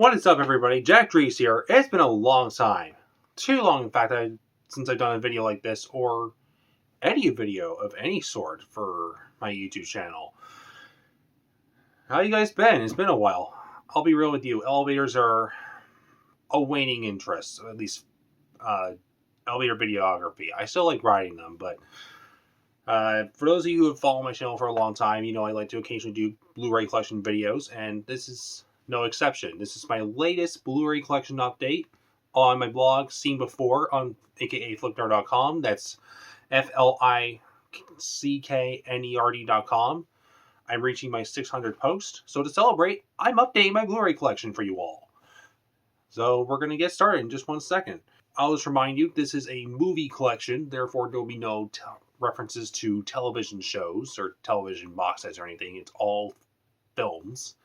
What is up, everybody? Jack Drees here. It's been a long time. Too long, in fact, since I've done a video like this, or any video of any sort for my YouTube channel. How you guys been? It's been a while. I'll be real with you. Elevators are a waning interest, at least elevator videography. I still like riding them, but for those of you who have followed my channel for a long time, you know I like to occasionally do Blu-ray collection videos, and this is no exception. This is my latest Blu-ray collection update on my blog, Seen Before, on aka flipnerd.com. That's FLICKNERD.com. I'm reaching my 600th post, so to celebrate, I'm updating my Blu-ray collection for you all. So we're going to get started in just one second. I'll just remind you, this is a movie collection, therefore there will be no references to television shows or television box sets or anything. It's all films.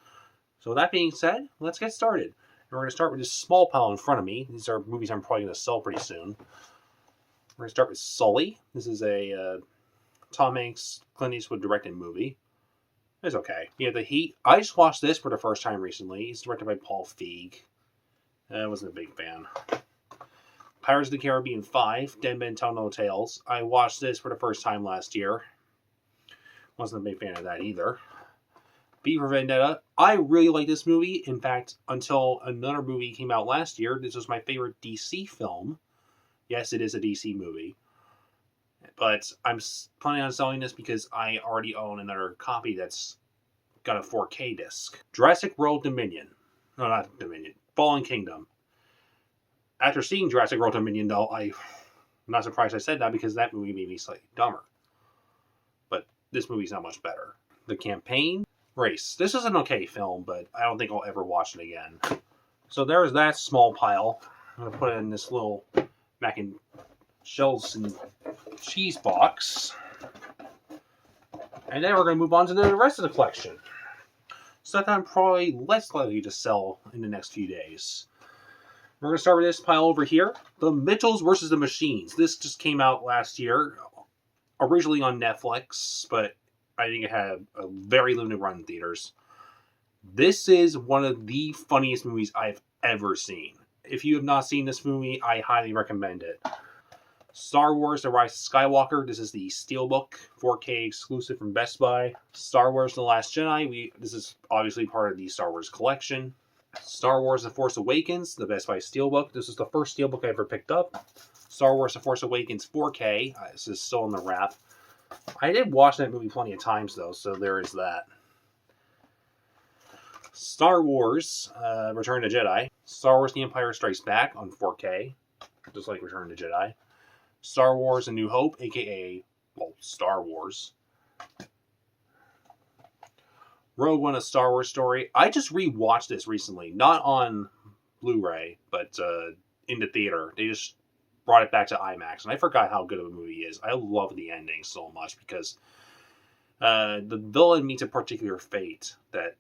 So that being said, let's get started. And we're going to start with this small pile in front of me. These are movies I'm probably going to sell pretty soon. We're going to start with Sully. This is a Tom Hanks, Clint Eastwood directed movie. It's okay. You have The Heat. I just watched this for the first time recently. It's directed by Paul Feig. I wasn't a big fan. Pirates of the Caribbean 5, Dead Men Tell No Tales. I watched this for the first time last year. Wasn't a big fan of that either. V for Vendetta. I really like this movie. In fact, until another movie came out last year, this was my favorite DC film. Yes, it is a DC movie. But I'm planning on selling this because I already own another copy that's got a 4K disc. Jurassic World Dominion. No, not Dominion. Fallen Kingdom. After seeing Jurassic World Dominion, though, I'm not surprised I said that because that movie made me slightly dumber. But this movie's not much better. The Campaign. Race. This is an okay film, but I don't think I'll ever watch it again. So there's that small pile. I'm going to put it in this little mac and shells and cheese box. And then we're going to move on to the rest of the collection. Stuff that I'm probably less likely to sell in the next few days. We're going to start with this pile over here. The Mitchells vs. the Machines. This just came out last year. Originally on Netflix, but I think it had a very limited run in theaters. This is one of the funniest movies I've ever seen. If you have not seen this movie, I highly recommend it. Star Wars The Rise of Skywalker. This is the Steelbook 4K exclusive from Best Buy. Star Wars The Last Jedi. This is obviously part of the Star Wars collection. Star Wars The Force Awakens, the Best Buy Steelbook. This is the first Steelbook I ever picked up. Star Wars The Force Awakens 4K. This is still in the wrap. I did watch that movie plenty of times, though, so there is that. Star Wars Return of the Jedi. Star Wars The Empire Strikes Back on 4K, just like Return of the Jedi. Star Wars A New Hope, a.k.a., well, Star Wars. Rogue One, A Star Wars Story. I just rewatched this recently, not on Blu-ray, but in the theater. They just brought it back to IMAX, and I forgot how good of a movie it is. I love the ending so much because the villain meets a particular fate that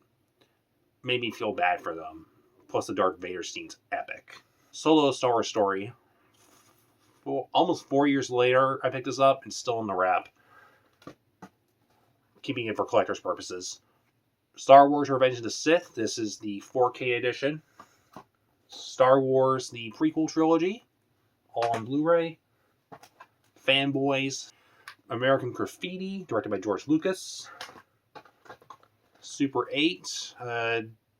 made me feel bad for them. Plus, the Darth Vader scene's epic. Solo: A Star Wars Story. Well, almost 4 years later, I picked this up and still in the wrap. Keeping it for collector's purposes. Star Wars: Revenge of the Sith. This is the 4K edition. Star Wars: The Prequel Trilogy. All on Blu-ray. Fanboys. American Graffiti, directed by George Lucas. Super 8,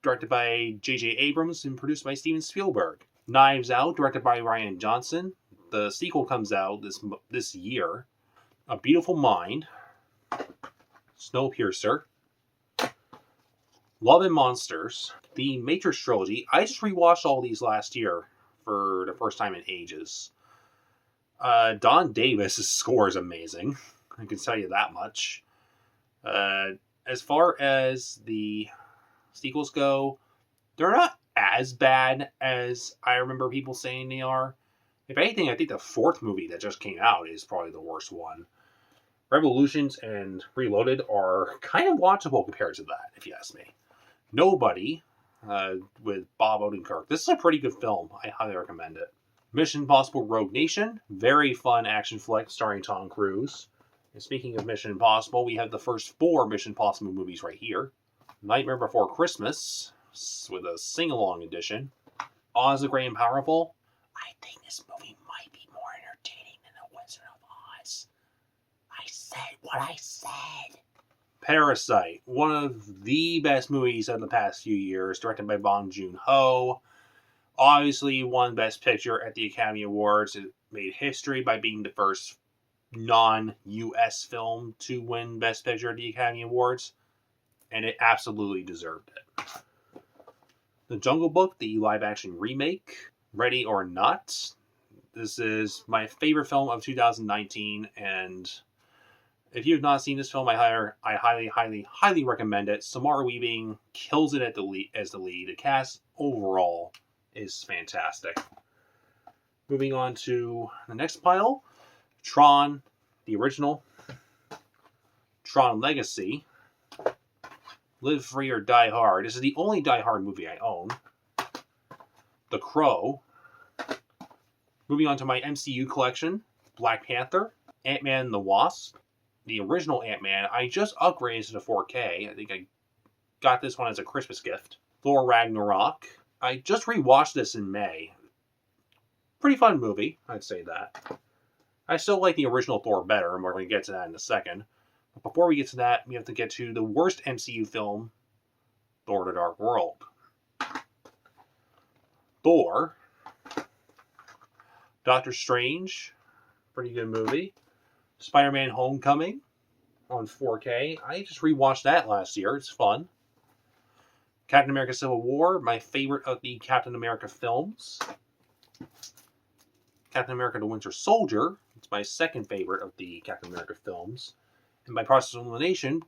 directed by J.J. Abrams and produced by Steven Spielberg. Knives Out, directed by Rian Johnson. The sequel comes out this year. A Beautiful Mind. Snowpiercer. Love and Monsters. The Matrix Trilogy. I just rewatched all these last year for the first time in ages. Don Davis' score is amazing. I can tell you that much. As far as the sequels go, they're not as bad as I remember people saying they are. If anything, I think the fourth movie that just came out is probably the worst one. Revolutions and Reloaded are kind of watchable compared to that, if you ask me. Nobody, with Bob Odenkirk. This is a pretty good film. I highly recommend it. Mission Impossible Rogue Nation. Very fun action flick starring Tom Cruise. And speaking of Mission Impossible, we have the first 4 Mission Impossible movies right here. Nightmare Before Christmas. with a sing-along edition. Oz the Great and Powerful. I think this movie might be more entertaining than The Wizard of Oz. I said what I said. Parasite, one of the best movies of the past few years, directed by Bong Joon-ho. Obviously won Best Picture at the Academy Awards. It made history by being the first non-US film to win Best Picture at the Academy Awards, and it absolutely deserved it. The Jungle Book, the live-action remake, Ready or Not. This is my favorite film of 2019, and if you have not seen this film, I highly recommend it. Samara Weaving kills it as the lead. The cast overall is fantastic. Moving on to the next pile, Tron, the original, Tron Legacy, Live Free or Die Hard. This is the only Die Hard movie I own. The Crow. Moving on to my MCU collection, Black Panther, Ant-Man and the Wasp, the original Ant-Man. I just upgraded to the 4K. I think I got this one as a Christmas gift. Thor Ragnarok. I just rewatched this in May. Pretty fun movie, I'd say that. I still like the original Thor better, and we're going to get to that in a second. But before we get to that, we have to get to the worst MCU film, Thor: The Dark World. Thor. Doctor Strange. Pretty good movie. Spider-Man Homecoming on 4K. I just rewatched that last year. It's fun. Captain America Civil War, my favorite of the Captain America films. Captain America The Winter Soldier, it's my second favorite of the Captain America films. And by process of elimination,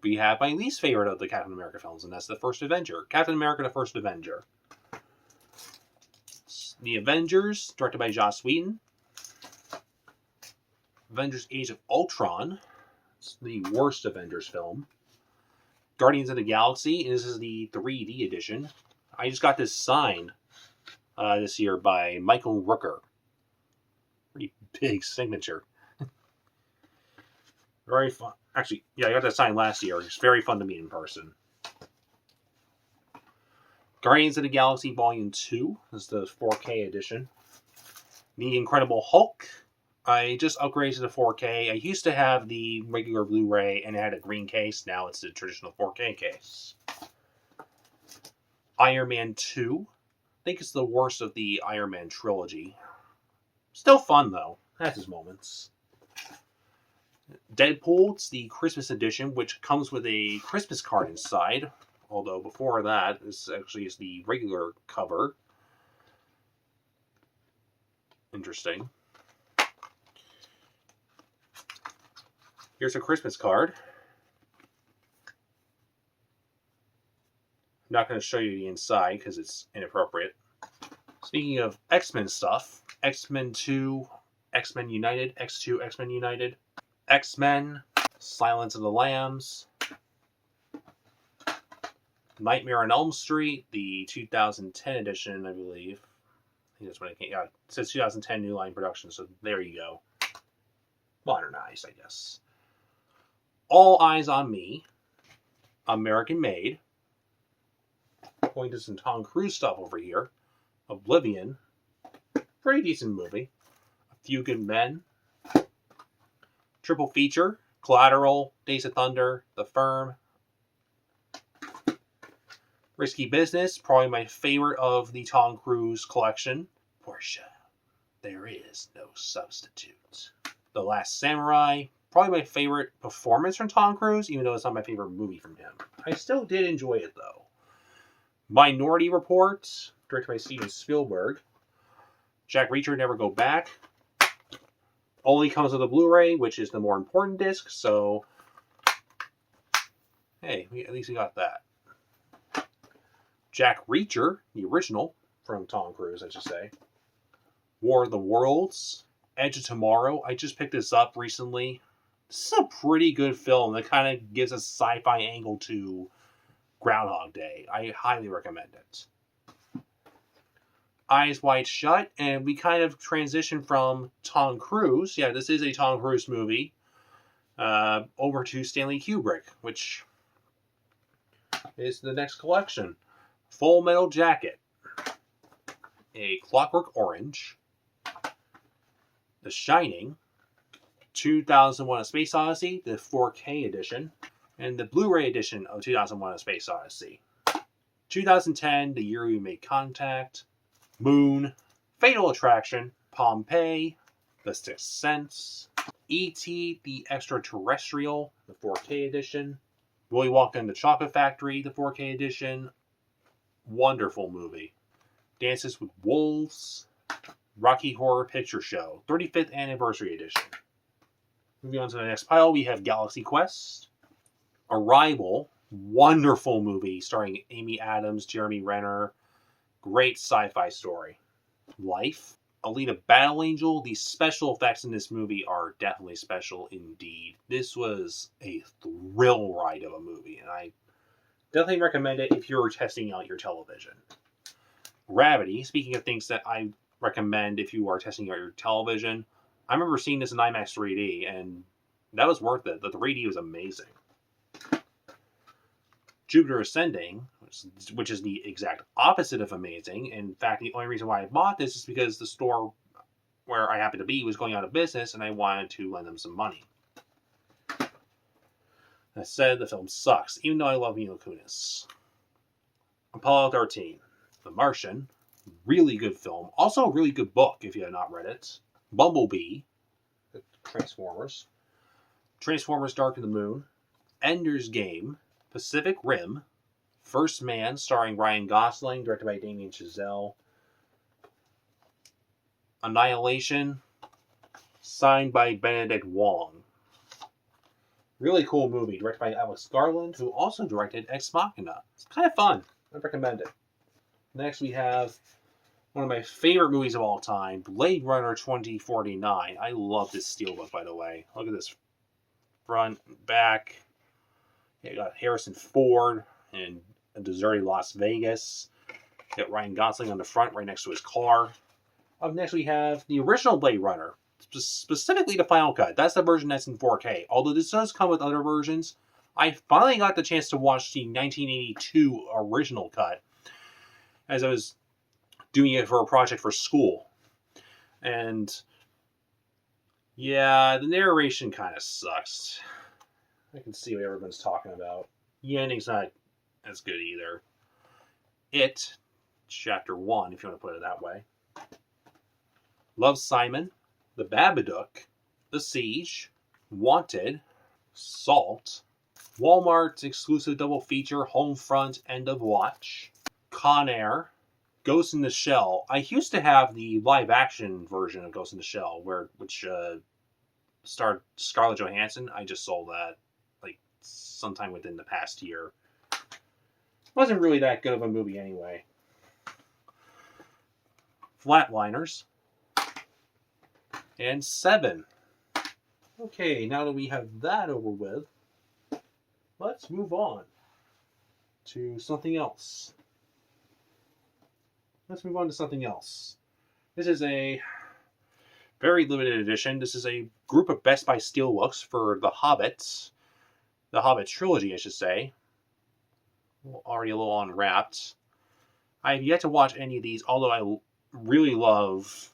we have my least favorite of the Captain America films, and that's The First Avenger. Captain America The First Avenger. The Avengers, directed by Joss Whedon. Avengers Age of Ultron. It's the worst Avengers film. Guardians of the Galaxy, and this is the 3D edition. I just got this signed this year by Michael Rooker. Pretty big signature. Very fun. Actually, yeah, I got that signed last year. It's very fun to meet in person. Guardians of the Galaxy Volume 2. This is the 4K edition. The Incredible Hulk. I just upgraded to the 4K. I used to have the regular Blu-ray and it had a green case. Now it's the traditional 4K case. Iron Man 2. I think it's the worst of the Iron Man trilogy. Still fun, though. Has its moments. Deadpool. It's the Christmas edition, which comes with a Christmas card inside. Although before that, this actually is the regular cover. Interesting. Here's a Christmas card. I'm not going to show you the inside because it's inappropriate. Speaking of X-Men stuff, X-Men 2, X-Men United, X2, X-Men United, X-Men, Silence of the Lambs, Nightmare on Elm Street, the 2010 edition, I believe. I think that's when it came. Yeah, it says 2010 New Line Production, so there you go. Modernized, I guess. All Eyes on Me, American Made, going to some Tom Cruise stuff over here, Oblivion, pretty decent movie, A Few Good Men, triple feature, Collateral, Days of Thunder, The Firm, Risky Business, probably my favorite of the Tom Cruise collection, Portia, There Is No Substitute, The Last Samurai, probably my favorite performance from Tom Cruise, even though it's not my favorite movie from him. I still did enjoy it, though. Minority Report, directed by Steven Spielberg. Jack Reacher, Never Go Back. Only comes with a Blu-ray, which is the more important disc, so hey, at least we got that. Jack Reacher, the original, from Tom Cruise, I should say. War of the Worlds. Edge of Tomorrow. I just picked this up recently. This is a pretty good film that kind of gives a sci-fi angle to Groundhog Day. I highly recommend it. Eyes Wide Shut, and we kind of transition from Tom Cruise, yeah, this is a Tom Cruise movie, over to Stanley Kubrick, which is the next collection. Full Metal Jacket, A Clockwork Orange, The Shining, 2001: A Space Odyssey, the 4K edition, and the Blu-ray edition of 2001: A Space Odyssey. 2010, The Year We Made Contact, Moon, Fatal Attraction, Pompeii, The Sixth Sense, E.T. the Extraterrestrial, the 4K edition, Willy Wonka and the Chocolate Factory, the 4K edition. Wonderful movie. Dances with Wolves, Rocky Horror Picture Show, 35th Anniversary Edition. Moving on to the next pile, we have Galaxy Quest, Arrival, wonderful movie starring Amy Adams, Jeremy Renner, great sci-fi story. Life, Alita Battle Angel. The special effects in this movie are definitely special indeed. This was a thrill ride of a movie, and I definitely recommend it if you're testing out your television. Gravity, speaking of things that I recommend if you are testing out your television, I remember seeing this in IMAX 3D, and that was worth it. The 3D was amazing. Jupiter Ascending, which is the exact opposite of amazing. In fact, the only reason why I bought this is because the store where I happened to be was going out of business, and I wanted to lend them some money. That said, the film sucks, even though I love Mila Kunis. Apollo 13, The Martian, really good film. Also a really good book, if you have not read it. Bumblebee, Transformers. Transformers Dark of the Moon. Ender's Game. Pacific Rim. First Man, starring Ryan Gosling, directed by Damien Chazelle. Annihilation, signed by Benedict Wong. Really cool movie, directed by Alex Garland, who also directed Ex Machina. It's kind of fun. I'd recommend it. Next, we have one of my favorite movies of all time, Blade Runner 2049. I love this steelbook, by the way. Look at this front, back. You got Harrison Ford in a deserted Las Vegas. You got Ryan Gosling on the front, right next to his car. Up next, we have the original Blade Runner, specifically the final cut. That's the version that's in 4K. Although this does come with other versions. I finally got the chance to watch the 1982 original cut as I was doing it for a project for school. And yeah, the narration kind of sucks. I can see what everyone's talking about. The ending's not as good either. It, Chapter 1, if you want to put it that way. Love, Simon, The Babadook, The Siege, Wanted, Salt, Walmart's exclusive double feature, Homefront, End of Watch, Con Air, Ghost in the Shell. I used to have the live-action version of Ghost in the Shell, which starred Scarlett Johansson. I just sold that sometime within the past year. Wasn't really that good of a movie anyway. Flatliners. And Seven. Okay, now that we have that over with, let's move on to something else. This is a very limited edition. This is a group of Best Buy Steelbooks for The Hobbit. The Hobbit trilogy, I should say. Already a little unwrapped. I have yet to watch any of these, although I really love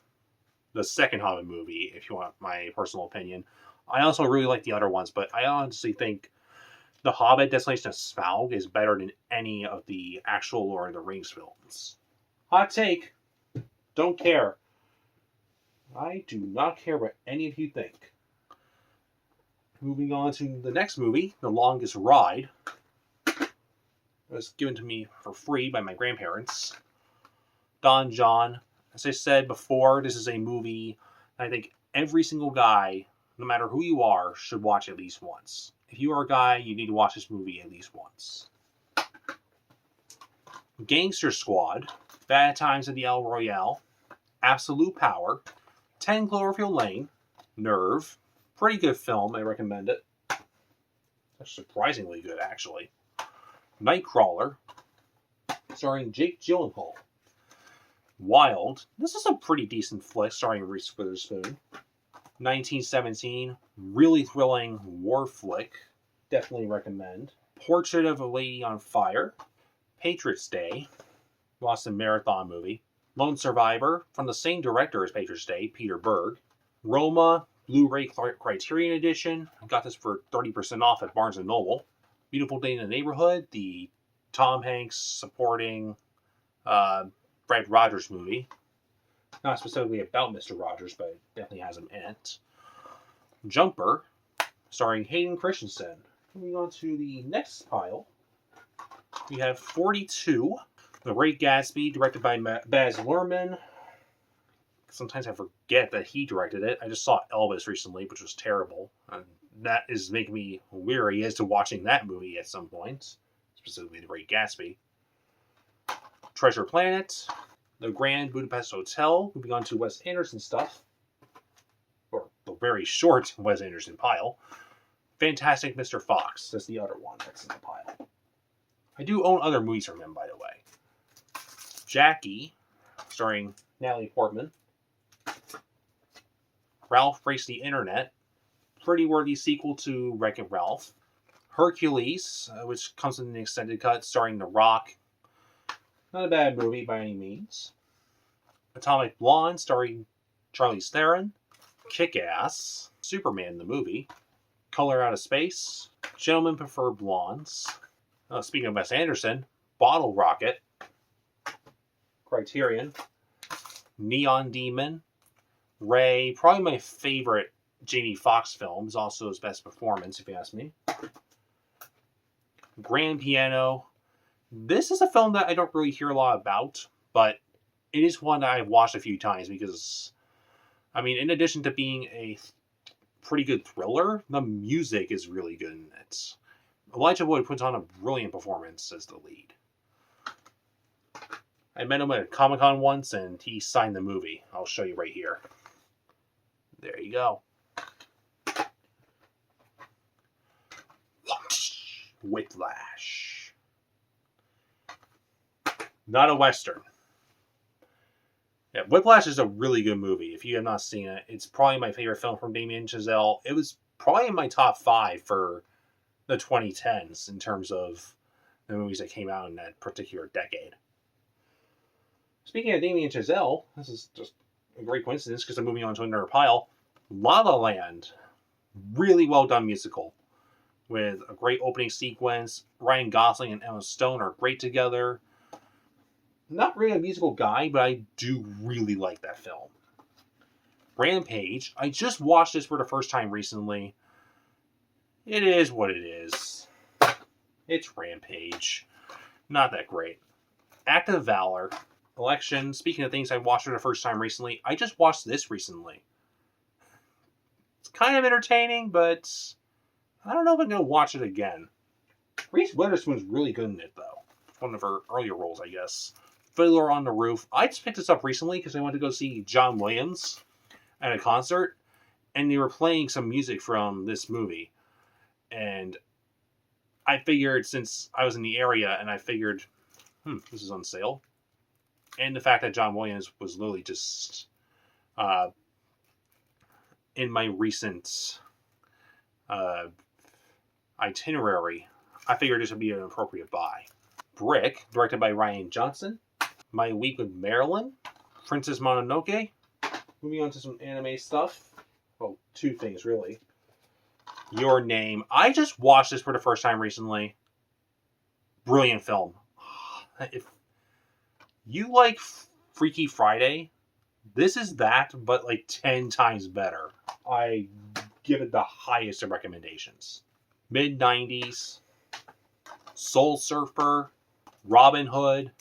the second Hobbit movie, if you want my personal opinion. I also really like the other ones, but I honestly think The Hobbit, Destination of Smaug is better than any of the actual Lord of the Rings films. Hot take. Don't care. I do not care what any of you think. Moving on to the next movie, The Longest Ride. It was given to me for free by my grandparents. Don John. As I said before, this is a movie I think every single guy, no matter who you are, should watch at least once. If you are a guy, you need to watch this movie at least once. Gangster Squad. Bad Times at the El Royale. Absolute Power. 10 Cloverfield Lane. Nerve. Pretty good film. I recommend it. That's surprisingly good, actually. Nightcrawler, starring Jake Gyllenhaal. Wild. This is a pretty decent flick, starring Reese Witherspoon. 1917. Really thrilling war flick. Definitely recommend. Portrait of a Lady on Fire. Patriots Day. Boston Marathon movie. Lone Survivor, from the same director as Patriots Day, Peter Berg. Roma, Blu-ray Criterion Edition. I got this for 30% off at Barnes & Noble. Beautiful Day in the Neighborhood, the Tom Hanks supporting Fred Rogers movie. Not specifically about Mr. Rogers, but it definitely has him in it. Jumper, starring Hayden Christensen. Moving on to the next pile, we have 42. The Great Gatsby, directed by Baz Luhrmann. Sometimes I forget that he directed it. I just saw Elvis recently, which was terrible. And that is making me weary as to watching that movie at some point. Specifically, The Great Gatsby. Treasure Planet. The Grand Budapest Hotel. Moving on to Wes Anderson stuff. Or the very short Wes Anderson pile. Fantastic Mr. Fox. That's the other one that's in the pile. I do own other movies from him, by the way. Jackie, starring Natalie Portman. Ralph Breaks the Internet. Pretty worthy sequel to Wreck-It Ralph. Hercules, which comes in an extended cut, starring The Rock. Not a bad movie by any means. Atomic Blonde, starring Charlize Theron. Kick-Ass. Superman the movie. Color Out of Space. Gentlemen Prefer Blondes. Speaking of Wes Anderson, Bottle Rocket. Criterion. Neon Demon. Ray, probably my favorite Jamie Foxx film, is also his best performance, if you ask me. Grand Piano. This is a film that I don't really hear a lot about, but it is one that I've watched a few times because, I mean, in addition to being a pretty good thriller, the music is really good in it. Elijah Wood puts on a brilliant performance as the lead. I met him at Comic-Con once, and he signed the movie. I'll show you right here. There you go. Whiplash. Not a Western. Yeah, Whiplash is a really good movie. If you have not seen it, it's probably my favorite film from Damien Chazelle. It was probably in my top 5 for the 2010s in terms of the movies that came out in that particular decade. Speaking of Damien Chazelle, this is just a great coincidence because I'm moving on to another pile. La La Land. Really well done musical. With a great opening sequence. Ryan Gosling and Emma Stone are great together. Not really a musical guy, but I do really like that film. Rampage. I just watched this for the first time recently. It is what it is. It's Rampage. Not that great. Act of Valor. Election. Speaking of things I watched for the first time recently, I just watched this recently. It's kind of entertaining, but I don't know if I'm going to watch it again. Reese Witherspoon's really good in it, though. One of her earlier roles, I guess. Fiddler on the Roof. I just picked this up recently because I went to go see John Williams at a concert, and they were playing some music from this movie. And I figured, since I was in the area, and I figured, this is on sale. And the fact that John Williams was literally just in my recent itinerary, I figured this would be an appropriate buy. Brick, directed by Ryan Johnson. My Week with Marilyn. Princess Mononoke. Moving on to some anime stuff. Well, 2 things, really. Your Name. I just watched this for the first time recently. Brilliant film. If you like Freaky Friday, this is that, but like 10 times better. I give it the highest of recommendations. Mid-90s. Soul Surfer. Robin Hood.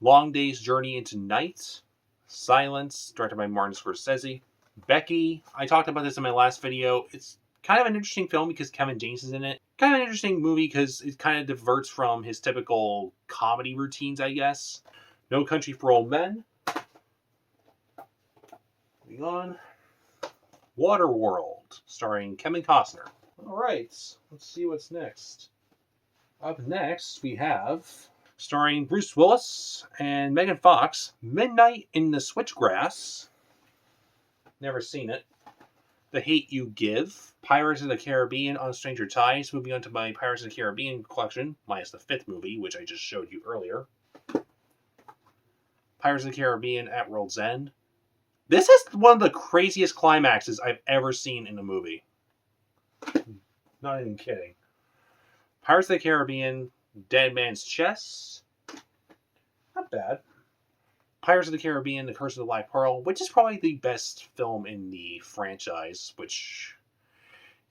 Long Day's Journey into Night. Silence, directed by Martin Scorsese. Becky, I talked about this in my last video. It's kind of an interesting film because Kevin James is in it. Kind of an interesting movie because it kind of diverts from his typical comedy routines, I guess. No Country for Old Men. Moving on. Waterworld, starring Kevin Costner. Alright, let's see what's next. Up next, we have, starring Bruce Willis and Megan Fox, Midnight in the Switchgrass. Never seen it. The Hate You Give. Pirates of the Caribbean on Stranger Tides. Moving on to my Pirates of the Caribbean collection, minus the 5th movie, which I just showed you earlier. Pirates of the Caribbean at World's End. This is one of the craziest climaxes I've ever seen in a movie. Not even kidding. Pirates of the Caribbean, Dead Man's Chest. Not bad. Pirates of the Caribbean, The Curse of the Black Pearl, which is probably the best film in the franchise, which,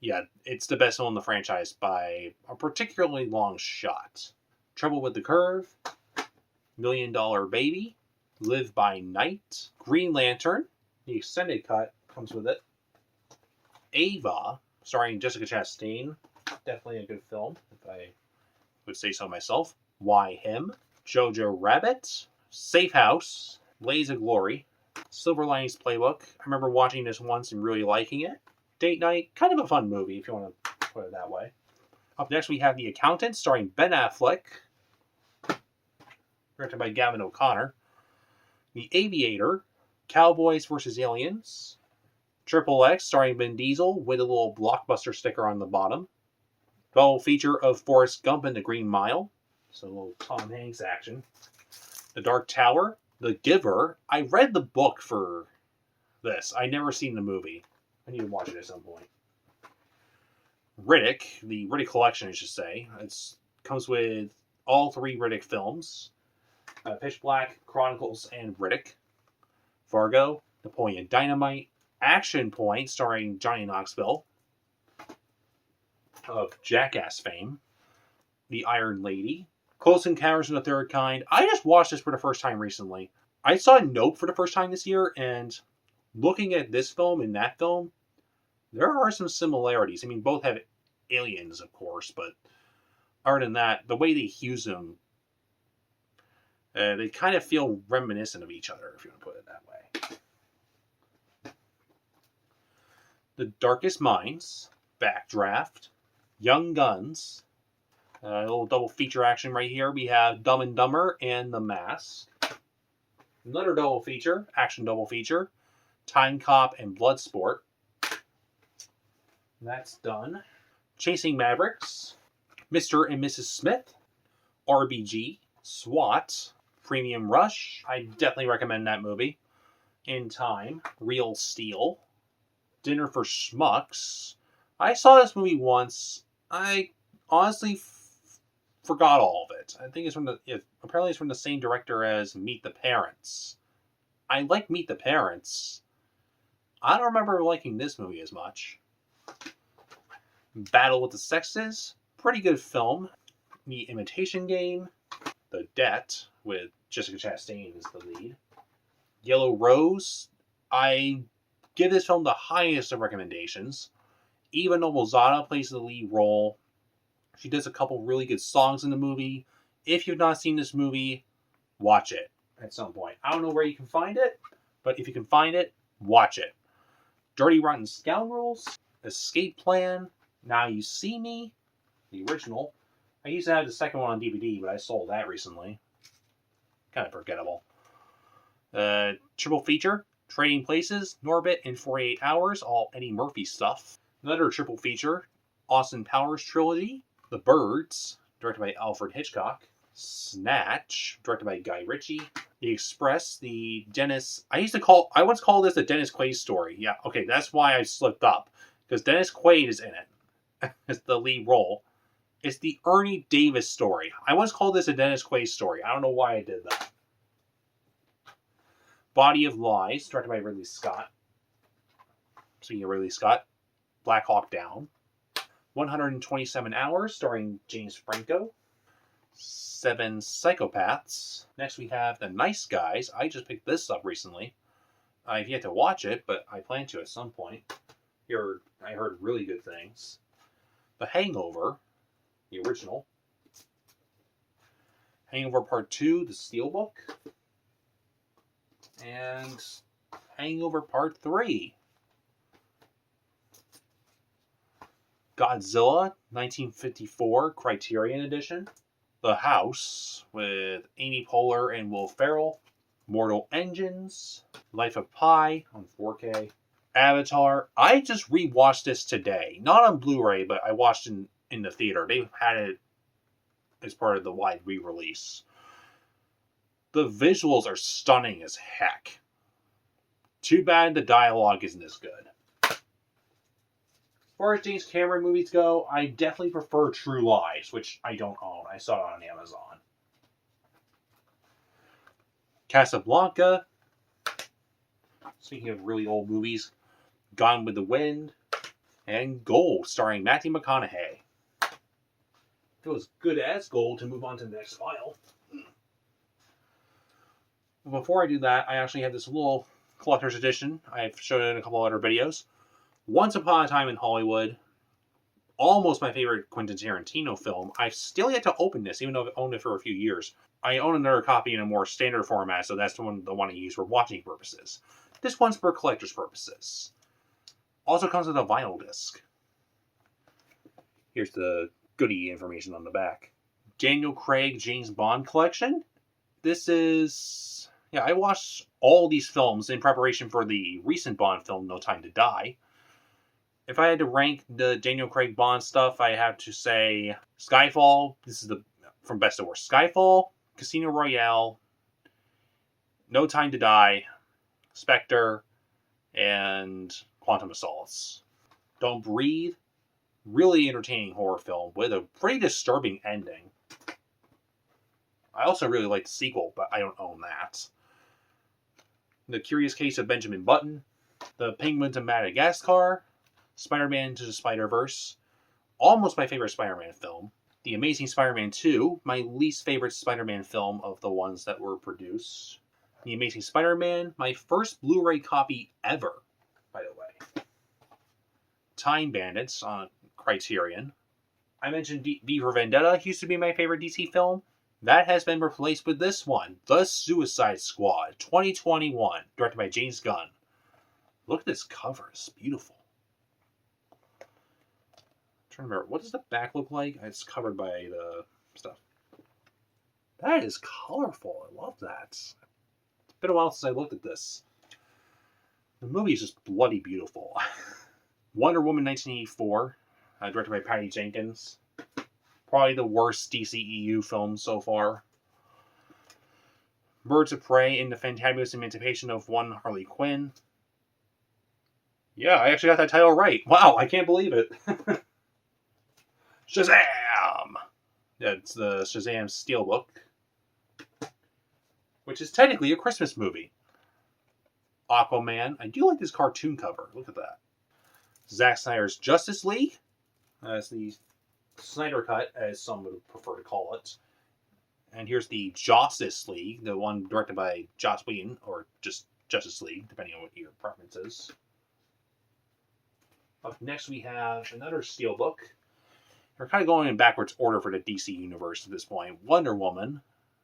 yeah, it's the best film in the franchise by a particularly long shot. Trouble with the Curve, $1 Million Baby, Live by Night, Green Lantern, the extended cut comes with it, Ava, starring Jessica Chastain, definitely a good film, if I would say so myself. Why Him, Jojo Rabbit, Safe House, Blaze of Glory, Silver Linings Playbook. I remember watching this once and really liking it. Date Night, kind of a fun movie if you want to put it that way. Up next we have The Accountant, starring Ben Affleck, directed by Gavin O'Connor. The Aviator, Cowboys vs. Aliens, Triple X, starring Vin Diesel with a little blockbuster sticker on the bottom. Double feature of Forrest Gump and The Green Mile, so a little Tom Hanks action. The Dark Tower, The Giver. I read the book for this. I never seen the movie. I need to watch it at some point. Riddick, the Riddick collection, I should say. It comes with all 3 Riddick films. Pitch Black, Chronicles, and Riddick. Fargo, Napoleon Dynamite. Action Point, starring Johnny Knoxville of Jackass fame. The Iron Lady. Close Encounters of the Third Kind. I just watched this for the first time recently. I saw Nope for the first time this year, and looking at this film and that film, there are some similarities. I mean, both have aliens, of course, but other than that, the way they use them, they kind of feel reminiscent of each other, if you want to put it that way. The Darkest Minds, Backdraft, Young Guns, a little double feature action right here. We have Dumb and Dumber and The Mask. Another double feature, action double feature, Time Cop and Bloodsport. That's done. Chasing Mavericks, Mr. and Mrs. Smith, RBG, SWAT, Premium Rush. I definitely recommend that movie. In Time, Real Steel, Dinner for Schmucks. I saw this movie once. I honestly forgot all of it. I think it's apparently it's from the same director as Meet the Parents. I like Meet the Parents. I don't remember liking this movie as much. Battle with the Sexes, pretty good film. The Imitation Game, The Debt with Jessica Chastain as the lead. Yellow Rose, I give this film the highest of recommendations. Eva Noblezada plays the lead role. She does a couple really good songs in the movie. If you've not seen this movie, watch it at some point. I don't know where you can find it, but if you can find it, watch it. Dirty Rotten Scoundrels, Escape Plan, Now You See Me, the original. I used to have the second one on DVD, but I sold that recently. Kind of forgettable. Triple feature, Trading Places, Norbit in 48 Hours, all Eddie Murphy stuff. Another triple feature, Austin Powers Trilogy, The Birds, directed by Alfred Hitchcock, Snatch, directed by Guy Ritchie, The Express, the Dennis... I once called this the Dennis Quaid story. Yeah, okay, that's why I slipped up. Because Dennis Quaid is in it. It's the lead role. It's the Ernie Davis story. I once called this a Dennis Quaid story. I don't know why I did that. Body of Lies, directed by Ridley Scott. Speaking of Ridley Scott, Black Hawk Down. 127 Hours, starring James Franco. 7 Psychopaths. Next we have The Nice Guys. I just picked this up recently. I've yet to watch it, but I plan to at some point. I heard really good things. The Hangover, the original. Hangover Part 2, The Steelbook. And Hangover Part 3. Godzilla, 1954, Criterion Edition. The House, with Amy Poehler and Will Ferrell. Mortal Engines. Life of Pi on 4K. Avatar. I just rewatched this today. Not on Blu-ray, but I watched in the theater. They had it as part of the wide re-release. The visuals are stunning as heck. Too bad the dialogue isn't as good. As far as James Cameron movies go, I definitely prefer True Lies, which I don't own. I saw it on Amazon. Casablanca. Speaking of really old movies, Gone with the Wind, and Gold, starring Matthew McConaughey. It was good as Gold to move on to the next file. Before I do that, I actually have this little collector's edition. I've shown it in a couple other videos. Once Upon a Time in Hollywood. Almost my favorite Quentin Tarantino film. I've still yet to open this, even though I've owned it for a few years. I own another copy in a more standard format, so that's the one I use for watching purposes. This one's for collector's purposes. Also comes with a vinyl disc. Here's the goodie information on the back. Daniel Craig James Bond collection. This is... yeah, I watched all these films in preparation for the recent Bond film, No Time to Die. If I had to rank the Daniel Craig Bond stuff, I have to say Skyfall. This is the from best to worst. Skyfall, Casino Royale, No Time to Die, Spectre, and Quantum of Solace. Don't Breathe. Really entertaining horror film with a pretty disturbing ending. I also really like the sequel, but I don't own that. The Curious Case of Benjamin Button, The Penguins of Madagascar, Spider-Man Into the Spider-Verse, almost my favorite Spider-Man film. The Amazing Spider-Man 2, my least favorite Spider-Man film of the ones that were produced. The Amazing Spider-Man, my first Blu-ray copy ever, by the way. Time Bandits on Criterion. I mentioned V for Vendetta used to be my favorite DC film. That has been replaced with this one, The Suicide Squad, 2021, directed by James Gunn. Look at this cover, it's beautiful. I'm trying to remember, what does the back look like? It's covered by the stuff. That is colorful, I love that. It's been a while since I looked at this. The movie is just bloody beautiful. Wonder Woman 1984, directed by Patty Jenkins. Probably the worst DCEU film so far. Birds of Prey in the Fantabulous Emancipation of One Harley Quinn. Yeah, I actually got that title right. Wow, I can't believe it. Shazam! That's the Shazam Steelbook, which is technically a Christmas movie. Aquaman. I do like this cartoon cover. Look at that. Zack Snyder's Justice League. That's the Snyder Cut, as some would prefer to call it. And here's the Justice League, the one directed by Joss Whedon, or just Justice League, depending on what your preference is. Up next we have another Steelbook. We're kind of going in backwards order for the DC universe at this point. Wonder Woman,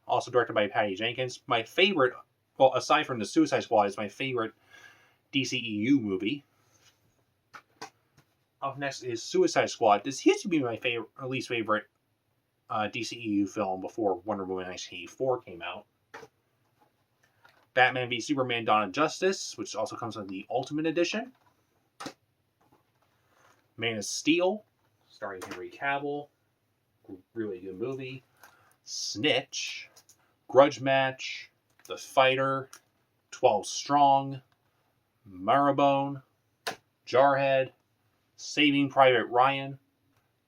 also directed by Patty Jenkins. My favorite, well, aside from the Suicide Squad, is my favorite DCEU movie. Up next is Suicide Squad. This used to be my least favorite DCEU film before Wonder Woman 1984 came out. Batman v Superman Dawn of Justice, which also comes with the Ultimate Edition. Man of Steel, starring Henry Cavill. Really good movie. Snitch. Grudge Match. The Fighter. 12 Strong. Marrowbone. Jarhead. Saving Private Ryan,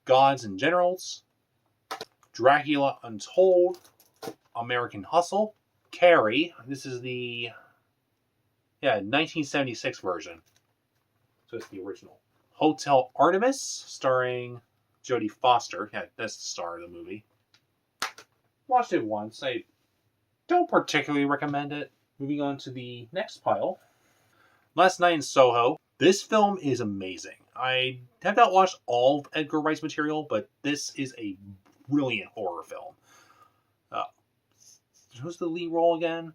Gods and Generals, Dracula Untold, American Hustle, Carrie. This is the 1976 version. So it's the original. Hotel Artemis, starring Jodie Foster. Yeah, that's the star of the movie. Watched it once. I don't particularly recommend it. Moving on to the next pile. Last Night in Soho. This film is amazing. I have not watched all of Edgar Wright's material, but this is a brilliant horror film. Who's the lead role again?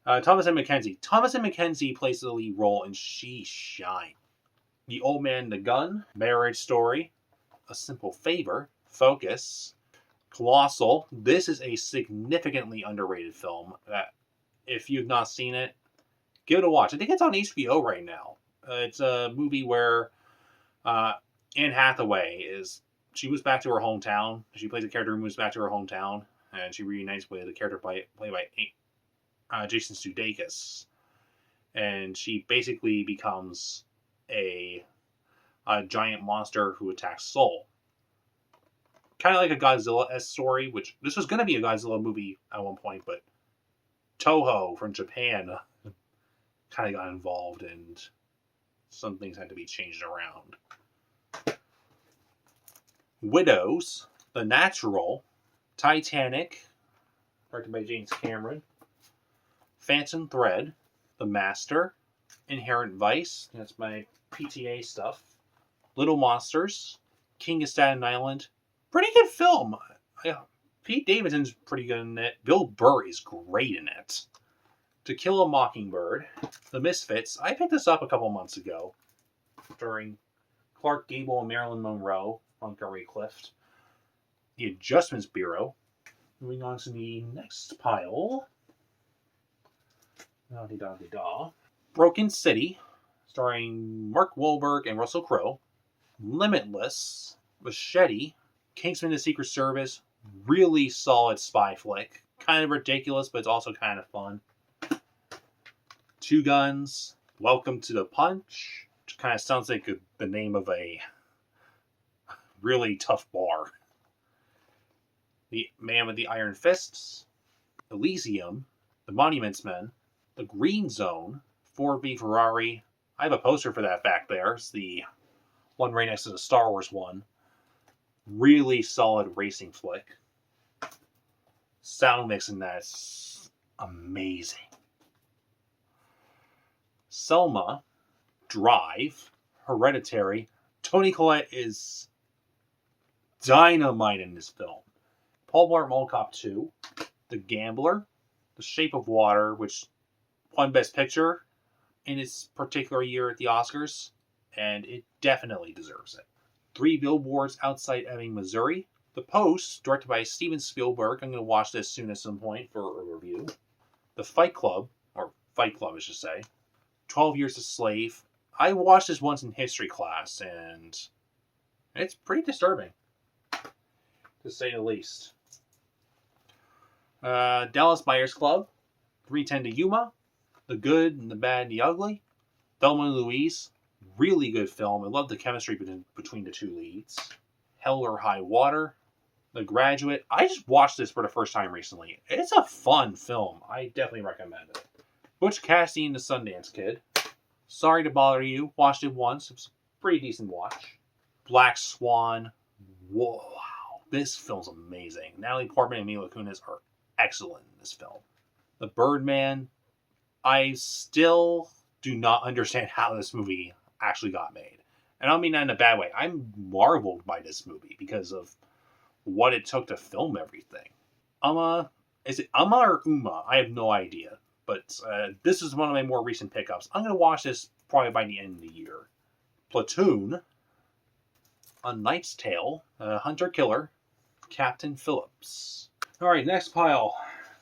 Thomasin McKenzie. Thomasin McKenzie plays the lead role, and she shines. The Old Man and the Gun, Marriage Story, A Simple Favor, Focus, Colossal. This is a significantly underrated film that, if you've not seen it, give it a watch. I think it's on HBO right now. It's a movie where Anne Hathaway she moves back to her hometown. She plays a character who moves back to her hometown, and she reunites with a character played by Jason Sudeikis. And she basically becomes a giant monster who attacks Seoul. Kind of like a Godzilla-esque story, which this was going to be a Godzilla movie at one point, but Toho from Japan kind of got involved and some things had to be changed around. Widows, The Natural, Titanic, directed by James Cameron, Phantom Thread, The Master, Inherent Vice, that's my PTA stuff, Little Monsters, King of Staten Island. Pretty good film. Pete Davidson's pretty good in it. Bill Burr is great in it. To Kill a Mockingbird, The Misfits. I picked this up a couple months ago during Clark Gable and Marilyn Monroe, Montgomery Clift. The Adjustments Bureau. Moving on to the next pile. Da-de-da-de-da. Broken City, starring Mark Wahlberg and Russell Crowe. Limitless, Machete, Kingsman: The Secret Service, really solid spy flick. Kind of ridiculous, but it's also kind of fun. Two Guns, Welcome to the Punch, which kind of sounds like the name of a really tough bar. The Man with the Iron Fists, Elysium, The Monuments Men, The Green Zone, Ford v Ferrari. I have a poster for that back there. It's the one right next to the Star Wars one. Really solid racing flick. Sound mix in that's amazing. Selma, Drive, Hereditary. Toni Collette is dynamite in this film. Paul Blart Mall Cop 2, The Gambler, The Shape of Water, which won Best Picture in its particular year at the Oscars, and it definitely deserves it. 3 Billboards Outside Ebbing, Missouri. The Post, directed by Steven Spielberg. I'm going to watch this soon at some point for a review. The Fight Club, or Fight Club I should say. 12 Years a Slave. I watched this once in history class, and it's pretty disturbing, to say the least. Dallas Buyers Club, 3:10 to Yuma, The Good and the Bad and the Ugly, Thelma and Louise, really good film. I love the chemistry between the two leads. Hell or High Water, The Graduate. I just watched this for the first time recently. It's a fun film. I definitely recommend it. Butch Cassidy and the Sundance Kid, Sorry to Bother You. Watched it once. It was a pretty decent watch. Black Swan. Whoa, wow. This film's amazing. Natalie Portman and Mila Kunis are excellent in this film. The Birdman. I still do not understand how this movie actually got made. And I don't mean that in a bad way. I'm marveled by this movie because of what it took to film everything. Is it Uma or Uma? I have no idea. But this is one of my more recent pickups. I'm going to watch this probably by the end of the year. Platoon, A Knight's Tale, Hunter Killer, Captain Phillips. All right, next pile.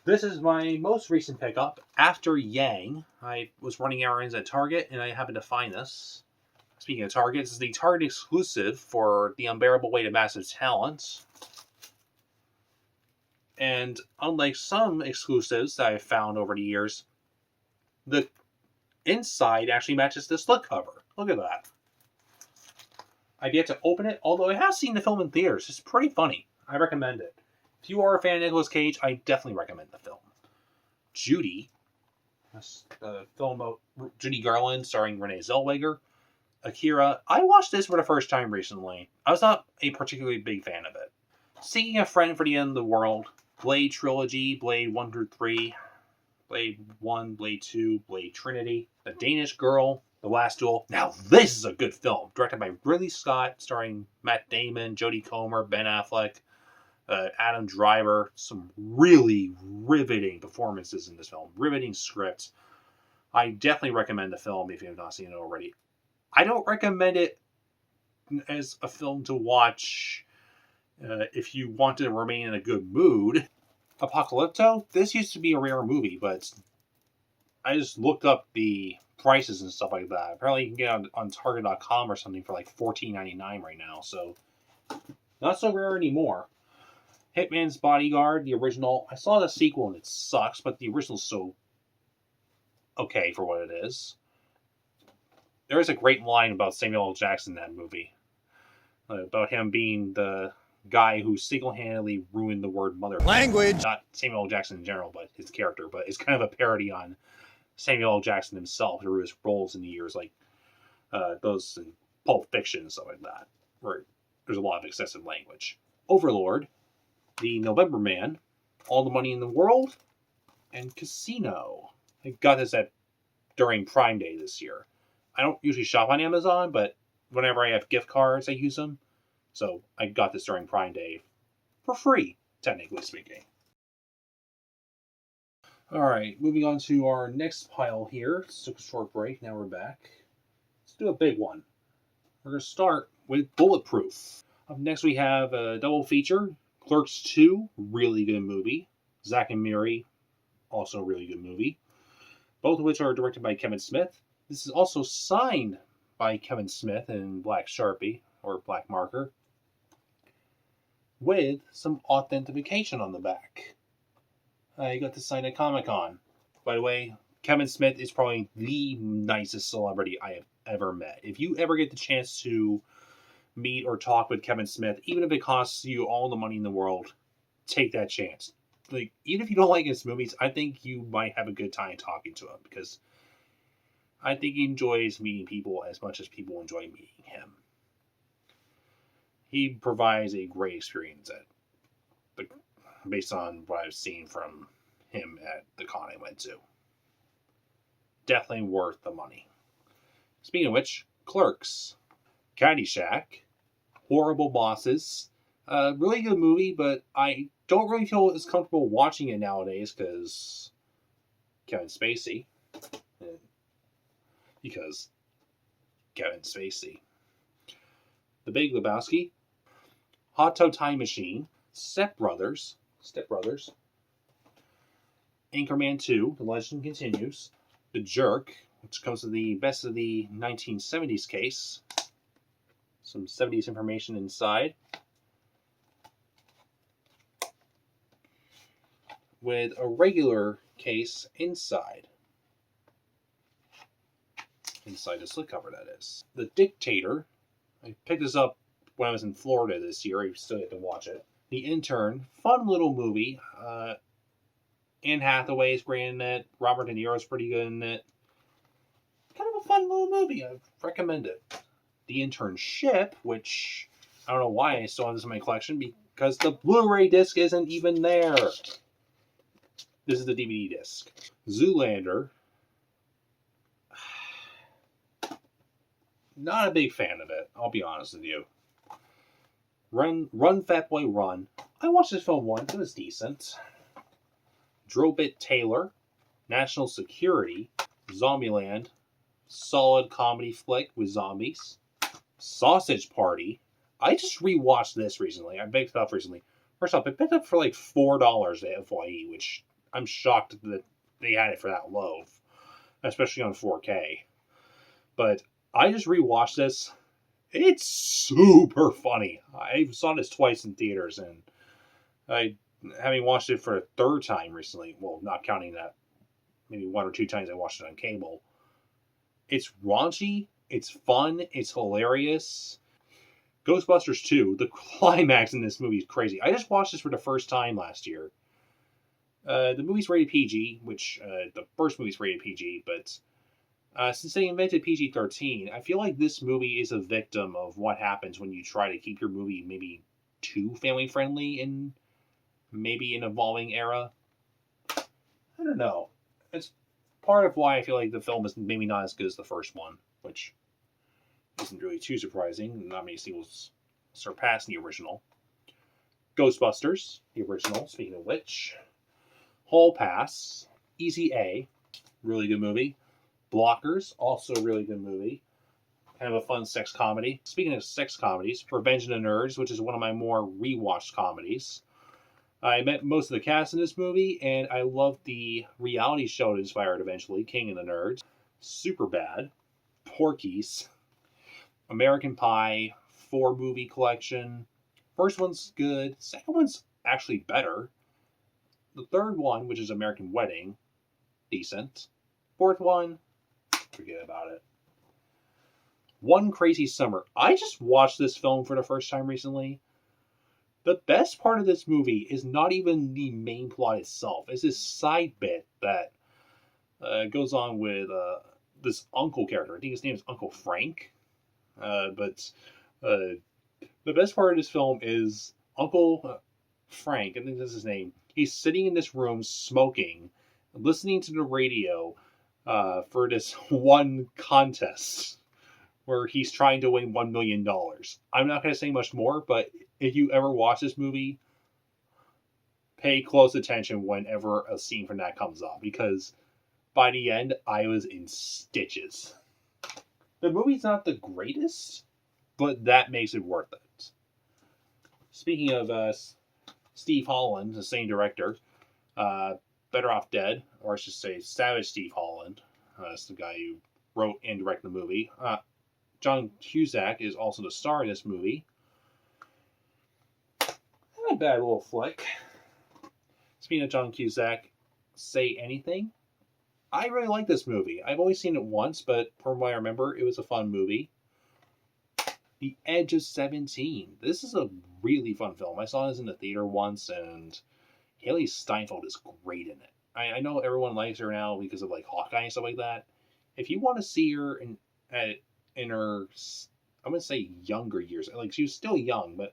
This is my most recent pickup. After Yang, I was running errands at Target, and I happened to find this. Speaking of Target, this is the Target exclusive for The Unbearable Weight of Massive Talent. And unlike some exclusives that I've found over the years, the inside actually matches the slipcover. Look at that. I've yet to open it, although I have seen the film in theaters. It's pretty funny. I recommend it. If you are a fan of Nicolas Cage, I definitely recommend the film. Judy, a film about Judy Garland starring Renee Zellweger. Akira, I watched this for the first time recently. I was not a particularly big fan of it. Seeking a Friend for the End of the World, Blade Trilogy, Blade 1 through 3, Blade 1, Blade 2, Blade Trinity, The Danish Girl, The Last Duel. Now this is a good film, directed by Ridley Scott, starring Matt Damon, Jodie Comer, Ben Affleck, Adam Driver. Some really riveting performances in this film, riveting script. I definitely recommend the film if you have not seen it already. I don't recommend it as a film to watch if you want to remain in a good mood. Apocalypto, this used to be a rare movie, but I just looked up the prices and stuff like that. Apparently you can get it on Target.com or something for like $14.99 right now, so not so rare anymore. Hitman's Bodyguard, the original. I saw the sequel and it sucks, but the original's so okay for what it is. There is a great line about Samuel L. Jackson in that movie, about him being the guy who single-handedly ruined the word mother. Language! Not Samuel L. Jackson in general, but his character. But it's kind of a parody on Samuel L. Jackson himself through his roles in the years, like those in Pulp Fiction and stuff like that, where there's a lot of excessive language. Overlord, The November Man, All the Money in the World, and Casino. I got this during Prime Day this year. I don't usually shop on Amazon, but whenever I have gift cards, I use them. So I got this during Prime Day for free, technically speaking. Alright, moving on to our next pile here. Took a short break, now we're back. Let's do a big one. We're going to start with Bulletproof. Up next we have a double feature. Clerks 2, really good movie. Zack and Miri, also a really good movie. Both of which are directed by Kevin Smith. This is also signed by Kevin Smith in black Sharpie, or black marker, with some authentication on the back. I got this signed at Comic-Con. By the way, Kevin Smith is probably the nicest celebrity I have ever met. If you ever get the chance to meet or talk with Kevin Smith, even if it costs you all the money in the world, take that chance. Like, even if you don't like his movies, I think you might have a good time talking to him, because I think he enjoys meeting people as much as people enjoy meeting him. He provides a great experience based on what I've seen from him at the con I went to. Definitely worth the money. Speaking of which, Clerks, Caddyshack, Horrible Bosses. Really good movie, but I don't really feel as comfortable watching it nowadays because Kevin Spacey. Because Kevin Spacey. The Big Lebowski, Hot Tub Time Machine, Step Brothers, Anchorman 2, The Legend Continues, The Jerk, which comes to the best of the 1970s case, some 70s information inside, with a regular case inside. Inside the slipcover, that is. The Dictator. I picked this up when I was in Florida this year. I still had to watch it. The Intern. Fun little movie. Anne Hathaway is great in it. Robert De Niro is pretty good in it. Kind of a fun little movie. I recommend it. The Internship, which I don't know why I still have this in my collection, because the Blu-ray disc isn't even there. This is the DVD disc. Zoolander. Not a big fan of it, I'll be honest with you. Run, Fat Boy, Run. I watched this film once, it was decent. Drobit Taylor, National Security, Zombieland, solid comedy flick with zombies. Sausage Party. I just rewatched this recently. I picked it up recently. First off, I picked it up for like $4 at FYE, which I'm shocked that they had it for that low, especially on 4K. But I just rewatched this. It's super funny. I saw this twice in theaters, and having watched it for a third time recently, well, not counting that maybe one or two times I watched it on cable. It's raunchy, it's fun, it's hilarious. Ghostbusters 2, the climax in this movie is crazy. I just watched this for the first time last year. The movie's rated PG, which the first movie's rated PG, but since they invented PG-13, I feel like this movie is a victim of what happens when you try to keep your movie maybe too family-friendly in maybe an evolving era. I don't know. It's part of why I feel like the film is maybe not as good as the first one, which isn't really too surprising. Not many sequels surpass the original. Ghostbusters, the original, speaking of which. Hall Pass, Easy A, really good movie. Blockers, also a really good movie. Kind of a fun sex comedy. Speaking of sex comedies, Revenge of the Nerds, which is one of my more rewatched comedies. I met most of the cast in this movie, and I loved the reality show it inspired eventually, King of the Nerds. Superbad, Porky's, American Pie, 4-movie collection. First one's good. Second one's actually better. The third one, which is American Wedding, decent. Fourth one, forget about it. One Crazy Summer. I just watched this film for the first time recently. The best part of this movie is not even the main plot itself. It's this side bit that goes on with this uncle character. I think his name is Uncle Frank. But the best part of this film is Uncle Frank, I think that's his name. He's sitting in this room smoking, listening to the radio for this one contest where he's trying to win $1 million. I'm not going to say much more, but if you ever watch this movie, pay close attention whenever a scene from that comes up, because by the end, I was in stitches. The movie's not the greatest, but that makes it worth it. Speaking of Steve Holland, the same director, Better Off Dead, or I should say Savage Steve Holland. That's the guy who wrote and directed the movie. John Cusack is also the star in this movie. Not a bad little flick. Speaking of John Cusack, Say Anything. I really like this movie. I've only seen it once, but from what I remember, it was a fun movie. The Edge of 17. This is a really fun film. I saw this in the theater once, and Haley Steinfeld is great in it. I know everyone likes her now because of like Hawkeye and stuff like that. If you want to see her in her, I'm gonna say younger years, like she was still young, but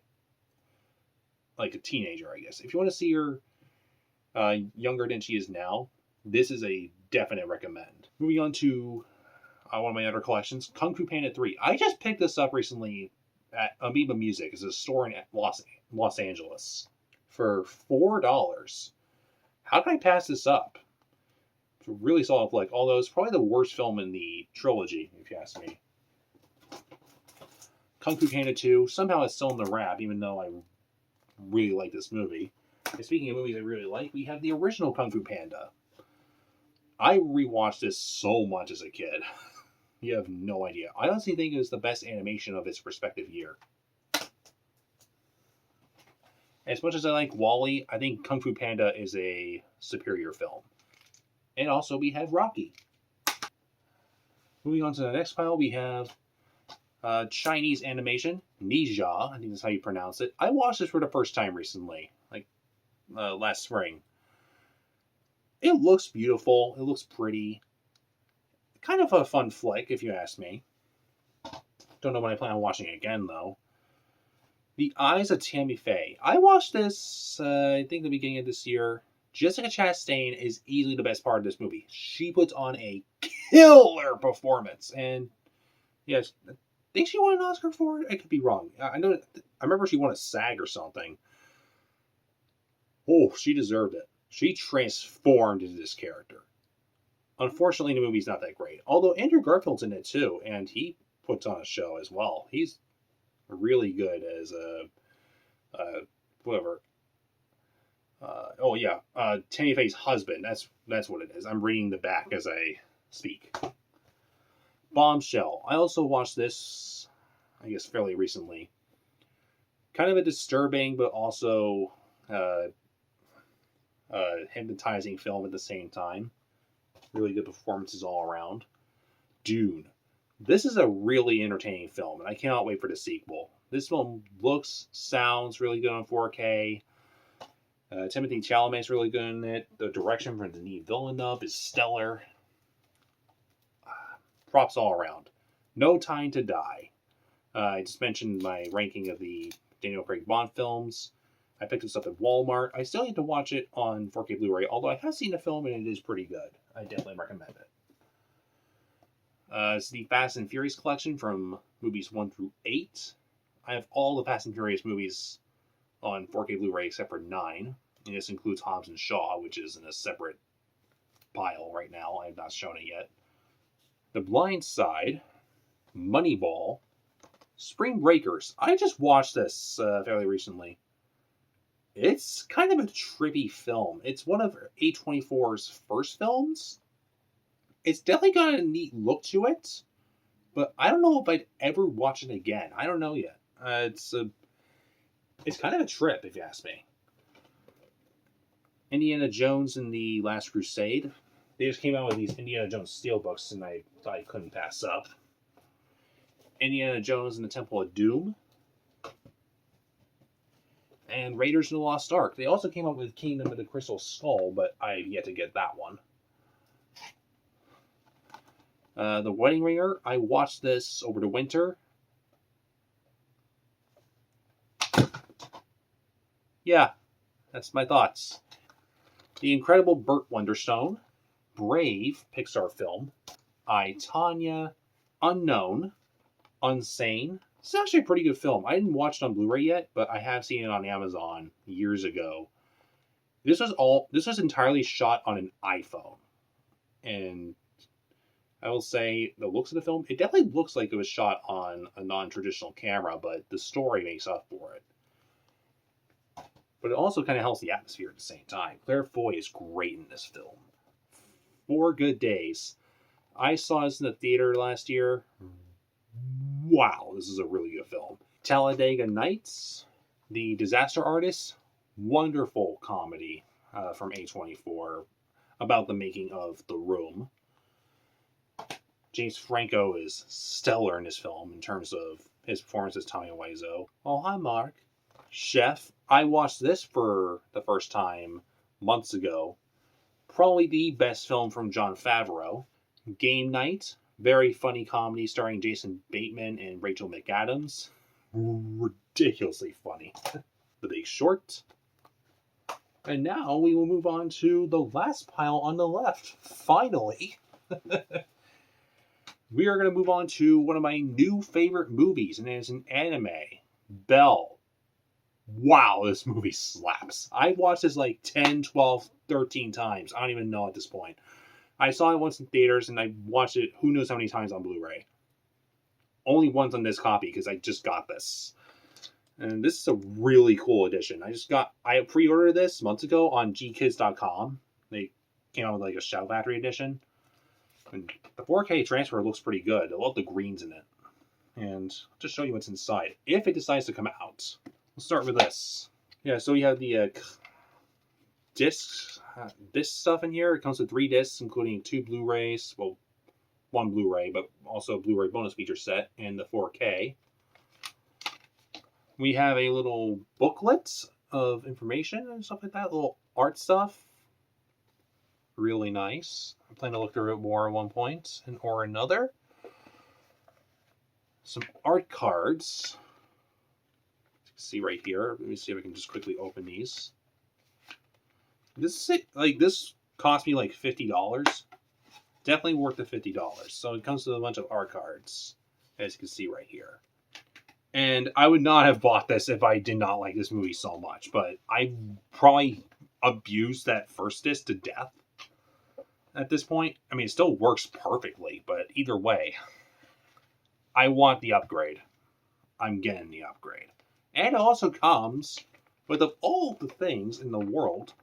like a teenager, I guess. If you want to see her younger than she is now, this is a definite recommend. Moving on to one of my other collections, Kung Fu Panda 3. I just picked this up recently at Amoeba Music. It's a store in Los Angeles for $4. How did I pass this up? It's a really solid flick, although it's probably the worst film in the trilogy, if you ask me. Kung Fu Panda 2, somehow it's still in the wrap, even though I really like this movie. And speaking of movies I really like, we have the original Kung Fu Panda. I rewatched this so much as a kid. You have no idea. I honestly think it was the best animation of its respective year. As much as I like WALL-E, I think Kung Fu Panda is a superior film. And also we have Rocky. Moving on to the next pile, we have Chinese animation, Nijia, I think that's how you pronounce it. I watched this for the first time recently, like last spring. It looks beautiful. It looks pretty. Kind of a fun flick, if you ask me. Don't know when I plan on watching it again, though. The Eyes of Tammy Faye. I watched this, I think, the beginning of this year. Jessica Chastain is easily the best part of this movie. She puts on a killer performance. And, yes, I think she won an Oscar for it? I could be wrong. I remember she won a SAG or something. Oh, she deserved it. She transformed into this character. Unfortunately, the movie's not that great. Although Andrew Garfield's in it too, and he puts on a show as well. He's really good as whoever. Tammy Faye's husband. That's what it is. I'm reading the back as I speak. Bombshell. I also watched this, I guess, fairly recently. Kind of a disturbing, but also hypnotizing film at the same time. Really good performances all around. Dune. This is a really entertaining film, and I cannot wait for the sequel. This film looks, sounds really good on 4K. Timothée Chalamet's really good in it. The direction from Denis Villeneuve is stellar. Props all around. No Time to Die. I just mentioned my ranking of the Daniel Craig Bond films. I picked this up at Walmart. I still need to watch it on 4K Blu-ray, although I have seen the film and it is pretty good. I definitely recommend it. It's the Fast and Furious collection from movies 1 through 8. I have all the Fast and Furious movies on 4K Blu-ray except for 9. And this includes Hobbs and Shaw, which is in a separate pile right now. I have not shown it yet. The Blind Side, Moneyball, Spring Breakers. I just watched this fairly recently. It's kind of a trippy film. It's one of A24's first films. It's definitely got a neat look to it, but I don't know if I'd ever watch it again. I don't know yet. It's kind of a trip, if you ask me. Indiana Jones and the Last Crusade. They just came out with these Indiana Jones steelbooks, and I thought I couldn't pass up. Indiana Jones and the Temple of Doom, and Raiders of the Lost Ark. They also came out with Kingdom of the Crystal Skull, but I have yet to get that one. The Wedding Ringer, I watched this over the winter. Yeah, that's my thoughts. The Incredible Burt Wonderstone, Brave, Pixar film, I, Tonya, Unknown, Unsane. It's actually a pretty good film. I didn't watch it on Blu-ray yet, but I have seen it on Amazon years ago. This was entirely shot on an iPhone. And I will say, the looks of the film, it definitely looks like it was shot on a non-traditional camera, but the story makes up for it. But it also kind of helps the atmosphere at the same time. Claire Foy is great in this film. 4 Good Days. I saw this in the theater last year. Wow, this is a really good film. Talladega Nights, The Disaster Artist, wonderful comedy from A24 about the making of The Room. James Franco is stellar in this film in terms of his performance as Tommy Wiseau. Oh, hi, Mark. Chef. I watched this for the first time months ago. Probably the best film from Jon Favreau. Game Night. Very funny comedy starring Jason Bateman and Rachel McAdams. Ridiculously funny. The Big Short. And now we will move on to the last pile on the left. Finally. We are going to move on to one of my new favorite movies, and it's an anime. Belle. Wow, this movie slaps. I watched this like 10, 12, 13 times. I don't even know at this point. I saw it once in theaters, and I watched it who knows how many times on Blu-ray. Only once on this copy, because I just got this. And this is a really cool edition. I pre-ordered this months ago on gkids.com. They came out with like a Shout Factory edition. And the 4K transfer looks pretty good. I love the greens in it. And I'll just show you what's inside, if it decides to come out. We'll start with this. Yeah, so we have the disc stuff in here. It comes with 3 discs, including 2 Blu-rays. Well, 1 Blu-ray, but also a Blu-ray bonus feature set and the 4K. We have a little booklet of information and stuff like that. Little art stuff. Really nice. I plan to look through it more at one point or another. Some art cards. See right here. Let me see if I can just quickly open these. This cost me like $50. Definitely worth the $50. So it comes with a bunch of art cards, as you can see right here. And I would not have bought this if I did not like this movie so much, but I probably abused that first disc to death at this point. I mean, it still works perfectly, but either way, I want the upgrade. I'm getting the upgrade. And it also comes with, of all the things in the world,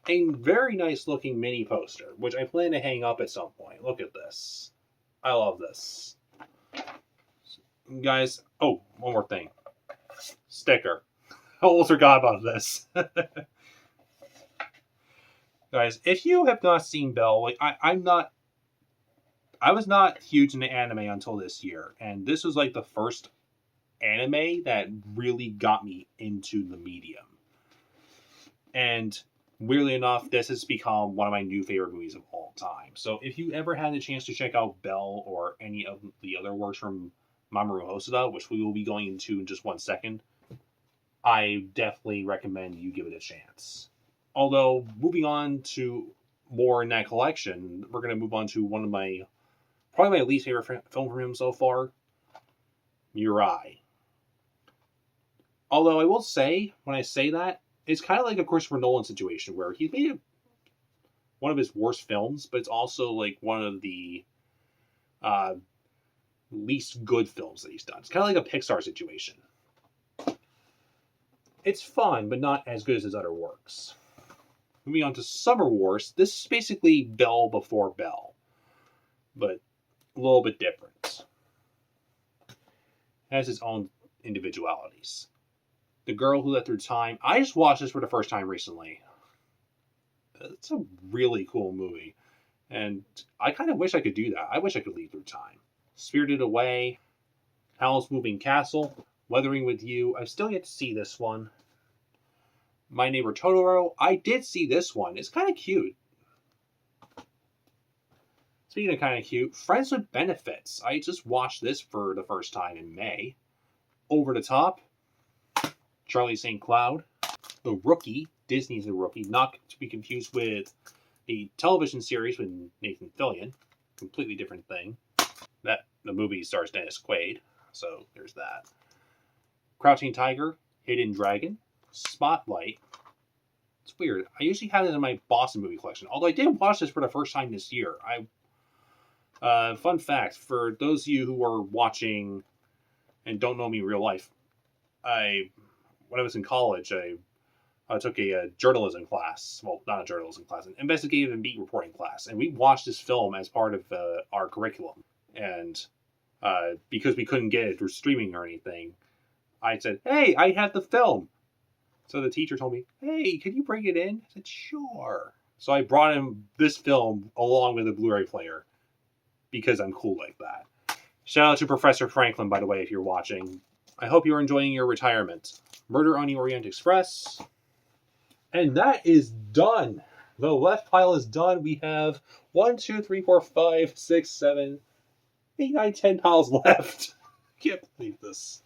a very nice looking mini poster, which I plan to hang up at some point. Look at this. I love this. Guys, oh, one more thing. Sticker. I almost forgot about this. Guys, if you have not seen Belle, like I was not huge into anime until this year, and this was like the first anime that really got me into the medium. And weirdly enough, this has become one of my new favorite movies of all time. So if you ever had the chance to check out Belle or any of the other works from Mamoru Hosoda, which we will be going into in just one second, I definitely recommend you give it a chance. Although, moving on to more in that probably going to move on to one of probably my least favorite film from him so far, Mirai. Although I will say, when I say that, it's kind of like a Christopher Nolan situation where he made one of his worst films, but it's also like one of the least good films that he's done. It's kind of like a Pixar situation. It's fun, but not as good as his other works. Moving on to Summer Wars, this is basically Belle before Belle, but a little bit different. It has its own individualities. The Girl Who Let Through Time. I just watched this for the first time recently. It's a really cool movie. And I kind of wish I could do that. I wish I could leave through time. Spirited Away, Howl's Moving Castle, Weathering with You. I've still yet to see this one. My Neighbor Totoro. I did see this one. It's kind of cute. Speaking of kind of cute, Friends with Benefits. I just watched this for the first time in May. Over the Top, Charlie St. Cloud, The Rookie, Disney's The Rookie, not to be confused with the television series with Nathan Fillion. Completely different thing. That the movie stars Dennis Quaid, so there's that. Crouching Tiger, Hidden Dragon, Spotlight. It's weird. I usually have it in my Boston movie collection, although I did watch this for the first time this year. Fun fact, for those of you who are watching and don't know me in real life, when I was in college, I took a journalism class. Well, not a journalism class, an investigative and beat reporting class. And we watched this film as part of our curriculum. And because we couldn't get it through streaming or anything, I said, hey, I have the film. So the teacher told me, hey, can you bring it in? I said, sure. So I brought him this film along with a Blu-ray player because I'm cool like that. Shout out to Professor Franklin, by the way, if you're watching. I hope you're enjoying your retirement. Murder on the Orient Express. And that is done. The left pile is done. We have 1, 2, 3, 4, 5, 6, 7, 8, 9, 10 piles left. Can't believe this.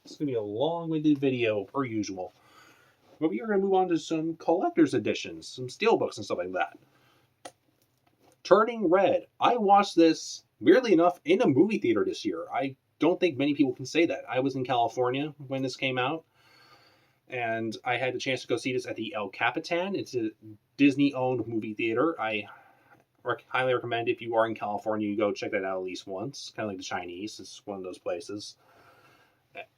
It's going to be a long-winded video, per usual. But we are going to move on to some collector's editions, some steelbooks and stuff like that. Turning Red. I watched this, weirdly enough, in a movie theater this year. I don't think many people can say that. I was in California when this came out, and I had the chance to go see this at the El Capitan. It's a Disney-owned movie theater. I highly recommend if you are in California, you go check that out at least once. Kind of like the Chinese. It's one of those places.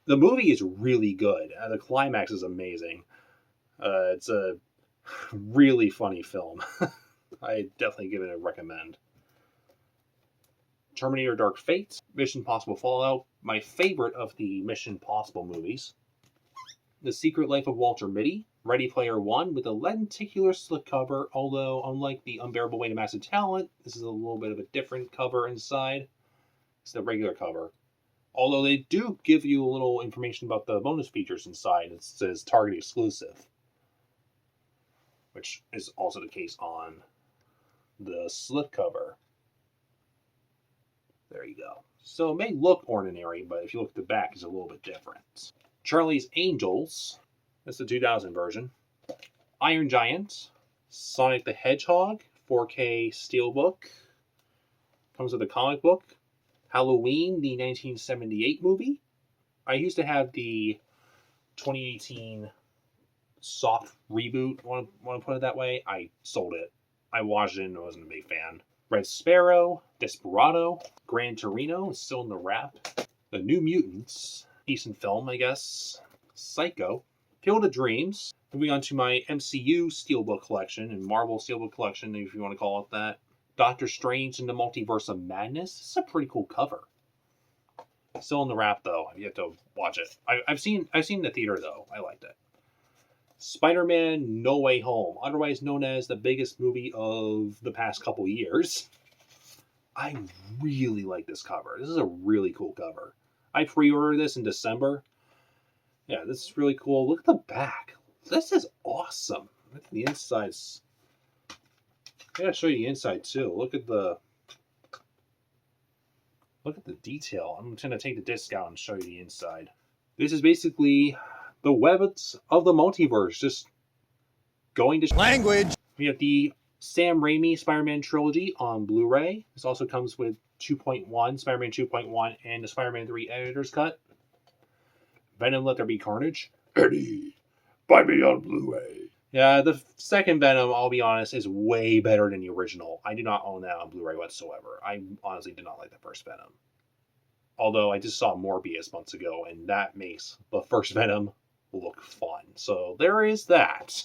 The movie is really good. The climax is amazing. It's a really funny film. I definitely give it a recommend. Terminator Dark Fate, Mission Impossible Fallout, my favorite of the Mission Impossible movies. The Secret Life of Walter Mitty, Ready Player One with a lenticular slipcover, although unlike the Unbearable Weight of Massive Talent, this is a little bit of a different cover inside. It's the regular cover. Although they do give you a little information about the bonus features inside. It says Target exclusive, which is also the case on the slipcover. There you go. So it may look ordinary, but if you look at the back, it's a little bit different. Charlie's Angels. That's the 2000 version. Iron Giant. Sonic the Hedgehog. 4K Steelbook. Comes with a comic book. Halloween, the 1978 movie. I used to have the 2018 soft reboot, want to put it that way. I sold it. I watched it and I wasn't a big fan. Red Sparrow, Desperado, Gran Torino is still in the wrap. The New Mutants, decent film, I guess. Psycho, Field of Dreams. Moving on to my MCU Steelbook collection and Marvel Steelbook collection, if you want to call it that. Doctor Strange in the Multiverse of Madness. This is a pretty cool cover. Still in the wrap though. You have to watch it. I've seen the theater though. I liked it. Spider-Man No Way Home, otherwise known as the biggest movie of the past couple years. I really like this cover. This is a really cool cover. I pre-ordered this in December. Yeah, this is really cool. Look at the back. This is awesome. Look at the insides. I gotta show you the inside too. Look at the detail. I'm going to take the disc out and show you the inside. This is basically the webs of the multiverse, just going to language. We have the Sam Raimi Spider-Man trilogy on Blu-ray. This also comes with 2.1, Spider-Man 2.1, and the Spider-Man 3 editor's cut. Venom Let There Be Carnage. Eddie, buy me on Blu-ray. Yeah, the second Venom, I'll be honest, is way better than the original. I do not own that on Blu-ray whatsoever. I honestly did not like the first Venom. Although I just saw Morbius months ago, and that makes the first Venom look fun. So there is that.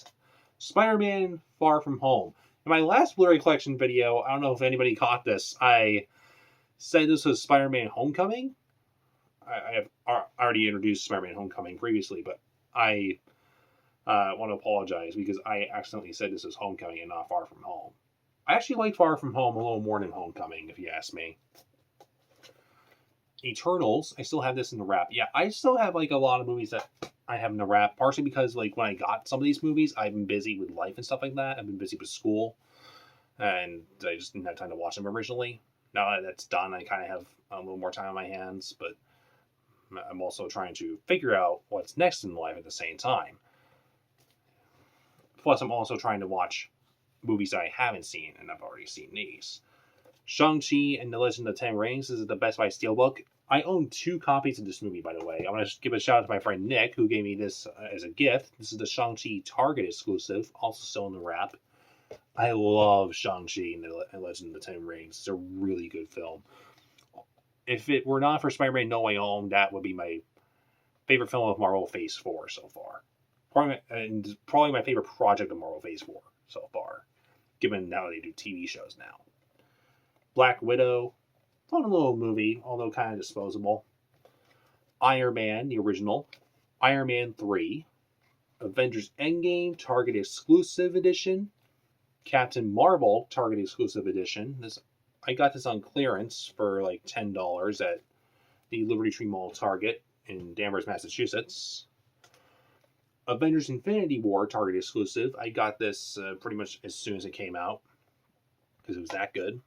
Spider-Man Far From Home. In my last Blu-ray collection video, I don't know if anybody caught this, I said this was Spider-Man Homecoming. I have already introduced Spider-Man Homecoming previously, but I I want to apologize because I accidentally said this is Homecoming and not Far From Home. I actually like Far From Home a little more than Homecoming, if you ask me. Eternals, I still have this in the wrap. Yeah, I still have like a lot of movies that I have in the wrap, partially because like when I got some of these movies, I've been busy with life and stuff like that. I've been busy with school, and I just didn't have time to watch them originally. Now that that's done, I kind of have a little more time on my hands, but I'm also trying to figure out what's next in life at the same time. Plus, I'm also trying to watch movies that I haven't seen, and I've already seen these. Shang-Chi and the Legend of the Ten Rings. This is the Best Buy Steelbook. I own 2 copies of this movie, by the way. I want to give a shout out to my friend Nick, who gave me this as a gift. This is the Shang-Chi Target exclusive, also still in the wrap. I love Shang-Chi and the Legend of the Ten Rings. It's a really good film. If it were not for Spider-Man No Way Home, that would be my favorite film of Marvel Phase 4 so far. Probably my favorite project of Marvel Phase 4 so far, given how they do TV shows now. Black Widow, fun little movie, although kind of disposable. Iron Man, the original. Iron Man 3. Avengers Endgame, Target Exclusive Edition. Captain Marvel, Target Exclusive Edition. I got this on clearance for like $10 at the Liberty Tree Mall Target in Danvers, Massachusetts. Avengers Infinity War, Target Exclusive. I got this pretty much as soon as it came out because it was that good.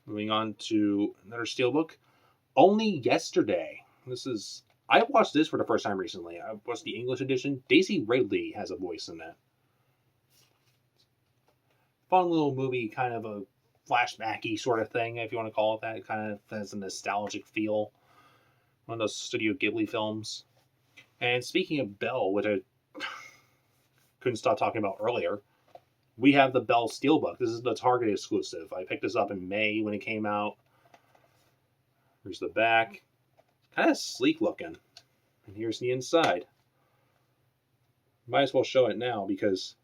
Moving on to another steelbook. Only Yesterday. I watched this for the first time recently. I watched the English edition. Daisy Ridley has a voice in that. Fun little movie, kind of a flashbacky sort of thing, if you want to call it that. It kind of has a nostalgic feel. One of those Studio Ghibli films. And speaking of Belle, which I couldn't stop talking about earlier, we have the Belle Steelbook. This is the Target exclusive. I picked this up in May when it came out. Here's the back. Kind of sleek looking. And here's the inside. Might as well show it now because,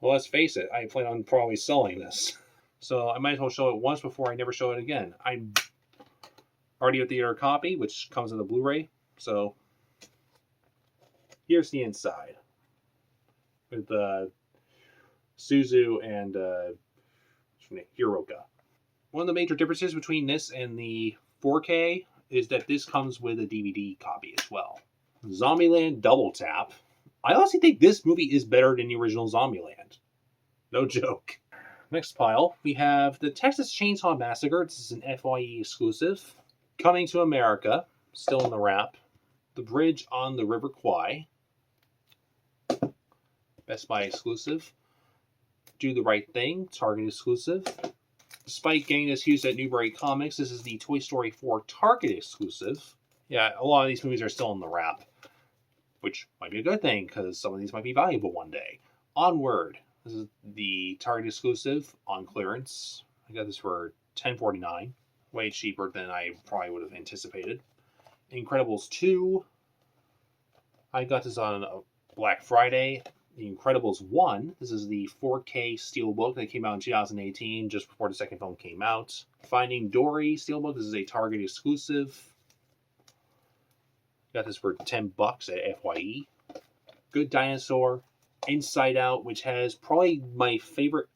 well, let's face it, I plan on probably selling this. So I might as well show it once before I never show it again. I'm already at the other copy, which comes with a Blu-ray. So here's the inside. With Suzu and Hiroka. One of the major differences between this and the 4K is that this comes with a DVD copy as well. Zombieland Double Tap. I honestly think this movie is better than the original Zombieland. No joke. Next pile, we have the Texas Chainsaw Massacre. This is an FYE exclusive. Coming to America, still in the wrap. The Bridge on the River Kwai. Best Buy exclusive. Do the Right Thing, Target exclusive. Despite getting this used at Newbury Comics, this is the Toy Story 4 Target exclusive. Yeah, a lot of these movies are still in the wrap, which might be a good thing because some of these might be valuable one day. Onward. This is the Target exclusive on clearance. I got this for $10.49. Way cheaper than I probably would have anticipated. Incredibles 2. I got this on Black Friday. The Incredibles 1. This is the 4K Steelbook that came out in 2018, just before the second film came out. Finding Dory Steelbook. This is a Target exclusive. Got this for $10 at FYE. Good Dinosaur. Inside Out, which has probably my favorite,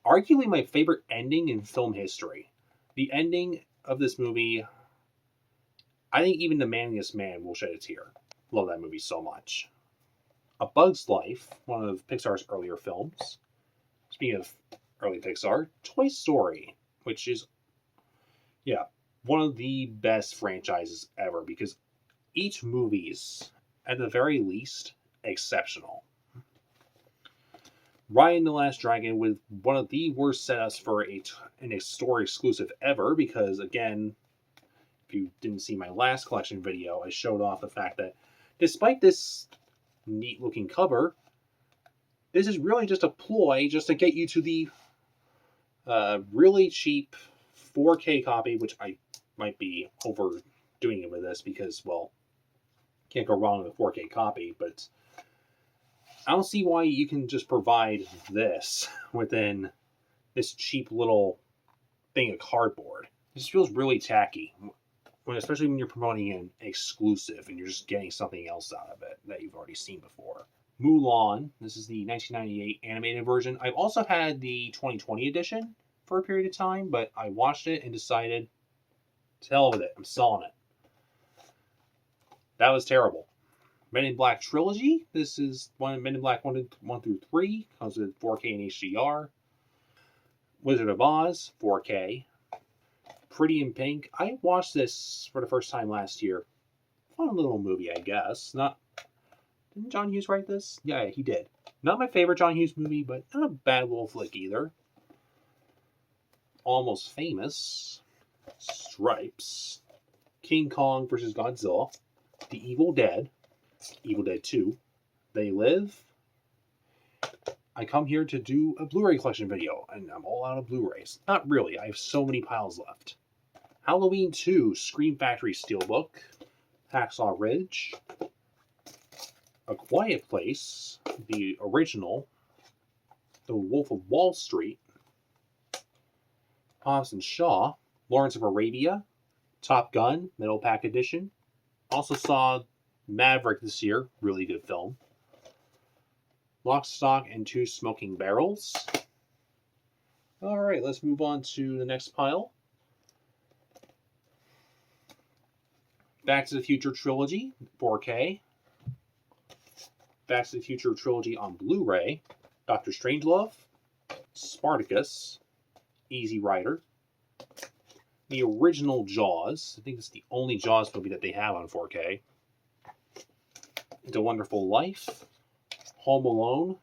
arguably my favorite ending in film history. The ending of this movie, I think even The Manliest Man will shed a tear. Love that movie so much. A Bug's Life, one of Pixar's earlier films. Speaking of early Pixar, Toy Story, which is, yeah, one of the best franchises ever because each movie's, at the very least, exceptional. Raya and the Last Dragon with one of the worst setups for an store exclusive ever because, again, if you didn't see my last collection video, I showed off the fact that despite this neat looking cover, this is really just a ploy just to get you to the really cheap 4K copy, which I might be overdoing it with this because, well, can't go wrong with a 4K copy, but I don't see why you can just provide this within this cheap little thing of cardboard. It just feels really tacky. especially when you're promoting an exclusive and you're just getting something else out of it that you've already seen before. Mulan, this is the 1998 animated version. I've also had the 2020 edition for a period of time, but I watched it and decided, to hell with it, I'm selling it. That was terrible. Men in Black Trilogy, this is Men in Black 1 through 3, comes with 4K and HDR. Wizard of Oz, 4K. Pretty in Pink, I watched this for the first time last year. Fun little movie, I guess. Didn't John Hughes write this? Yeah, he did. Not my favorite John Hughes movie, but not a bad little flick either. Almost Famous. Stripes. King Kong vs. Godzilla. The Evil Dead. Evil Dead 2. They Live. I come here to do a Blu-ray collection video, and I'm all out of Blu-rays. Not really, I have so many piles left. Halloween 2, Scream Factory Steelbook. Hacksaw Ridge. A Quiet Place, the original. The Wolf of Wall Street. Hobbs and Shaw. Lawrence of Arabia. Top Gun, Middle Pack Edition. Also saw Maverick this year, really good film. Lock, Stock, and Two Smoking Barrels. Alright, let's move on to the next pile. Back to the Future Trilogy, 4K. Back to the Future Trilogy on Blu-ray. Dr. Strangelove. Spartacus. Easy Rider. The original Jaws. I think it's the only Jaws movie that they have on 4K. It's a Wonderful Life. Home Alone.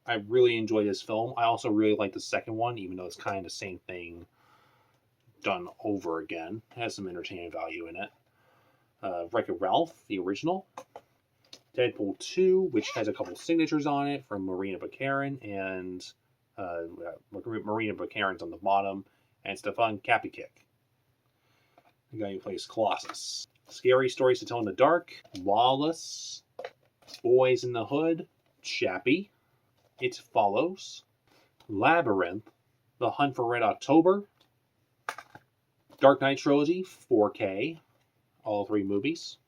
I really enjoy this film. I also really like the second one, even though it's kind of the same thing done over again. It has some entertainment value in it. Wreck-It Ralph, the original. Deadpool 2, which has a couple signatures on it from Marina Baccarin, and Marina Baccarin's on the bottom, and Stefan Kapicic, the guy who plays Colossus. Scary Stories to Tell in the Dark. Lawless. Boys in the Hood. Chappie. It Follows. Labyrinth. The Hunt for Red October. Dark Knight Trilogy, 4K. All 3 movies.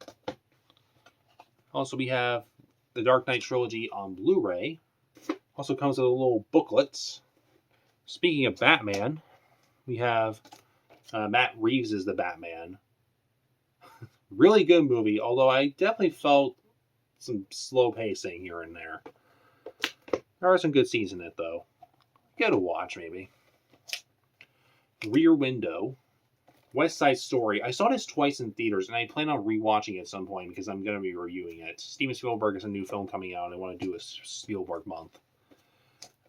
Also, we have the Dark Knight Trilogy on Blu-ray. Also comes with a little booklet. Speaking of Batman, we have Matt Reeves as the Batman. Really good movie, although I definitely felt some slow pacing here and there. There are some good scenes in it, though. Get a watch, maybe. Rear Window. West Side Story. I saw this twice in theaters, and I plan on rewatching it at some point because I'm going to be reviewing it. Steven Spielberg has a new film coming out, and I want to do a Spielberg month.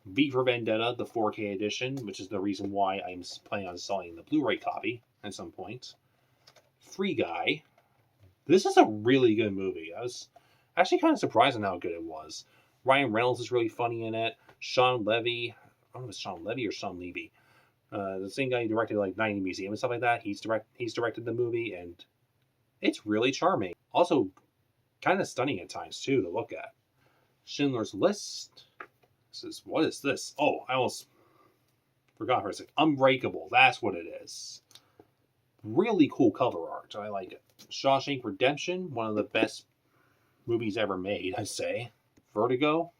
V for Vendetta, the 4K edition, which is the reason why I'm planning on selling the Blu-ray copy at some point. Free Guy. This is a really good movie. I was actually kind of surprised on how good it was. Ryan Reynolds is really funny in it. Sean Levy. I don't know if it's Sean Levy or Sean Levy. The same guy who directed like Night in the Museum and stuff like that. He's directed the movie, and it's really charming. Also, kind of stunning at times, too, to look at. Schindler's List. What is this? Oh, I almost forgot for a second. Unbreakable. That's what it is. Really cool cover art. I like it. Shawshank Redemption. One of the best movies ever made, I'd say. Vertigo.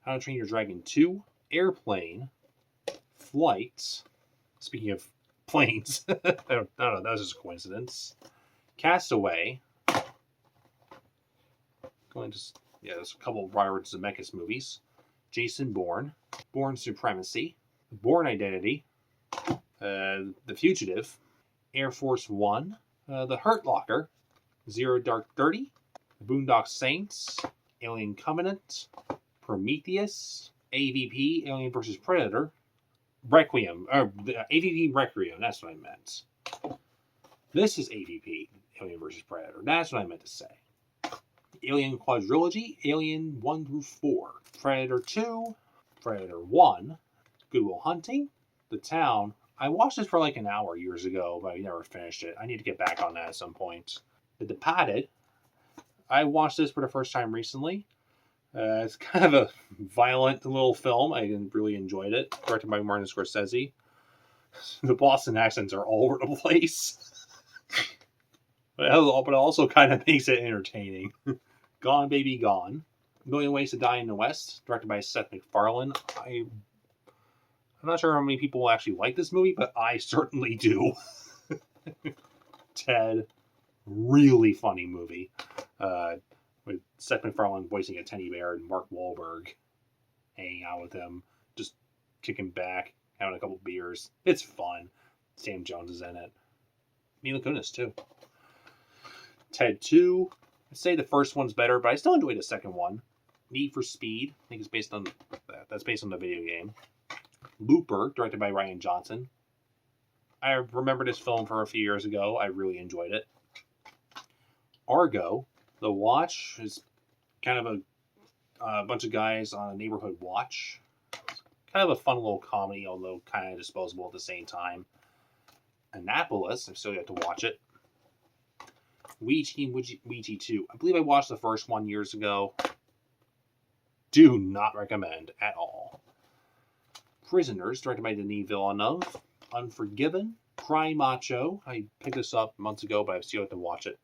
How to Train Your Dragon 2. Airplane. Flight. Speaking of planes. I don't know. That was just a coincidence. Castaway. There's a couple of Robert Zemeckis movies. Jason Bourne. Bourne Supremacy. Bourne Identity. The Fugitive. Air Force One. The Hurt Locker. Zero Dark 30. Boondock Saints. Alien Covenant. Prometheus. AVP, Alien vs. Predator. Requiem. AVP Requiem, that's what I meant. This is AVP, Alien vs. Predator. That's what I meant to say. Alien Quadrilogy, Alien 1 through 4. Predator 2, Predator 1, Good Will Hunting, The Town. I watched this for like an hour years ago, but I never finished it. I need to get back on that at some point. The Departed. I watched this for the first time recently. It's kind of a violent little film. I really enjoyed it. Directed by Martin Scorsese. The Boston accents are all over the place. but it also kind of makes it entertaining. Gone Baby Gone. Million Ways to Die in the West, directed by Seth MacFarlane. I'm not sure how many people actually like this movie, but I certainly do. Ted, really funny movie. With Seth MacFarlane voicing a teddy bear and Mark Wahlberg hanging out with him, just kicking back, having a couple beers. It's fun. Sam Jones is in it. Mila Kunis, too. Ted 2. I'd say the first one's better, but I still enjoy the second one. Need for Speed. I think it's based on that. That's based on the video game. Looper, directed by Rian Johnson. I remember this film from a few years ago. I really enjoyed it. Argo. The Watch is kind of a bunch of guys on a neighborhood watch. Kind of a fun little comedy, although kind of disposable at the same time. Annapolis. I still have to watch it. Ouija 2. I believe I watched the first one years ago. Do not recommend at all. Prisoners, directed by Denis Villeneuve. Unforgiven. Cry Macho. I picked this up months ago, but I still have to watch it.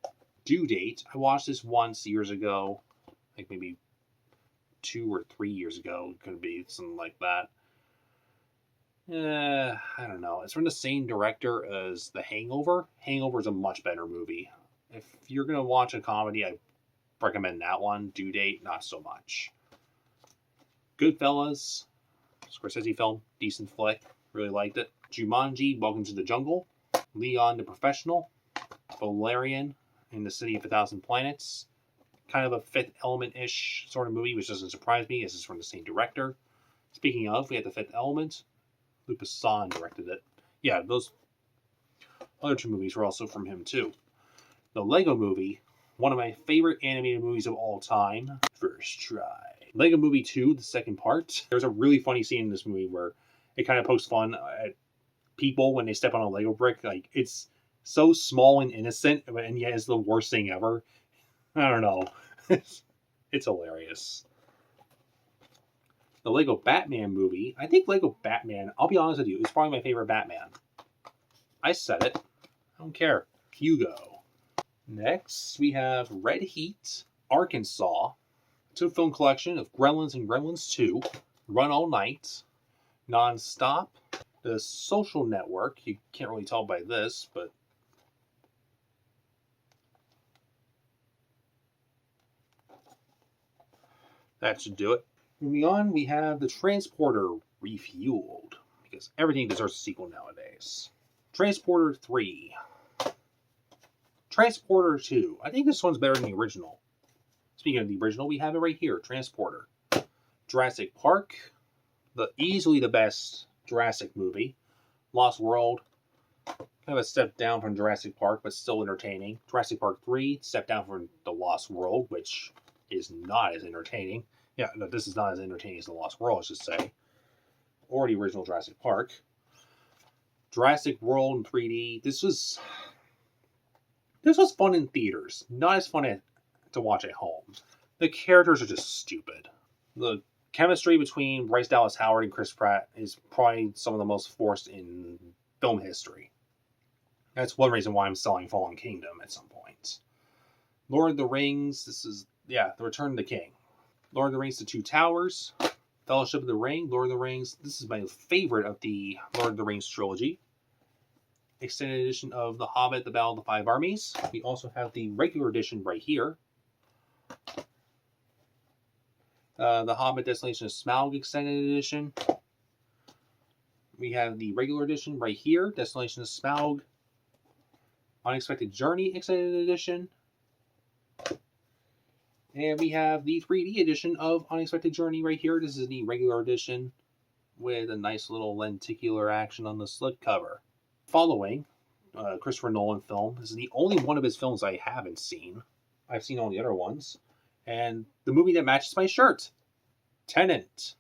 Due Date. I watched this once years ago. I think maybe 2 or 3 years ago. It could be something like that. I don't know. It's from the same director as The Hangover. Hangover is a much better movie. If you're going to watch a comedy, I recommend that one. Due Date, not so much. Goodfellas. Scorsese film. Decent flick. Really liked it. Jumanji, Welcome to the Jungle. Leon the Professional. Valerian in the City of 1,000 Planets. Kind of a Fifth Element-ish sort of movie, which doesn't surprise me, as it's from the same director. Speaking of, we had The Fifth Element. Luc Besson directed it. Yeah, those other 2 movies were also from him, too. The Lego Movie, one of my favorite animated movies of all time. First try. Lego Movie 2, the second part. There's a really funny scene in this movie where it kind of pokes fun at people when they step on a Lego brick. Like, it's so small and innocent, and yet it's the worst thing ever. I don't know. It's hilarious. The Lego Batman movie. I think Lego Batman, I'll be honest with you, is probably my favorite Batman. I said it. I don't care. Hugo. Next, we have Red Heat, Arkansas. It's a film collection of Gremlins and Gremlins 2. Run All Night. Non-Stop. The Social Network. You can't really tell by this, but that should do it. Moving on, we have The Transporter Refueled, because everything deserves a sequel nowadays. Transporter 3. Transporter 2. I think this one's better than the original. Speaking of the original, we have it right here, Transporter. Jurassic Park. Easily the best Jurassic movie. Lost World. Kind of a step down from Jurassic Park, but still entertaining. Jurassic Park 3. Step down from The Lost World, which is not as entertaining. Yeah, no, this is not as entertaining as The Lost World, I should say. Or the original Jurassic Park. Jurassic World in 3D. This was fun in theaters. Not as fun to watch at home. The characters are just stupid. The chemistry between Bryce Dallas Howard and Chris Pratt is probably some of the most forced in film history. That's one reason why I'm selling Fallen Kingdom at some point. Lord of the Rings. The Return of the King. Lord of the Rings, The Two Towers. Fellowship of the Ring. Lord of the Rings. This is my favorite of the Lord of the Rings trilogy. Extended edition of The Hobbit, The Battle of the Five Armies. We also have the regular edition right here. The Hobbit, Desolation of Smaug Extended Edition. We have the regular edition right here. Desolation of Smaug. Unexpected Journey Extended Edition. And we have the 3D edition of Unexpected Journey right here. This is the regular edition with a nice little lenticular action on the slipcover. Following, Christopher Nolan film. This is the only one of his films I haven't seen. I've seen all the other ones. And the movie that matches my shirt. Tenet.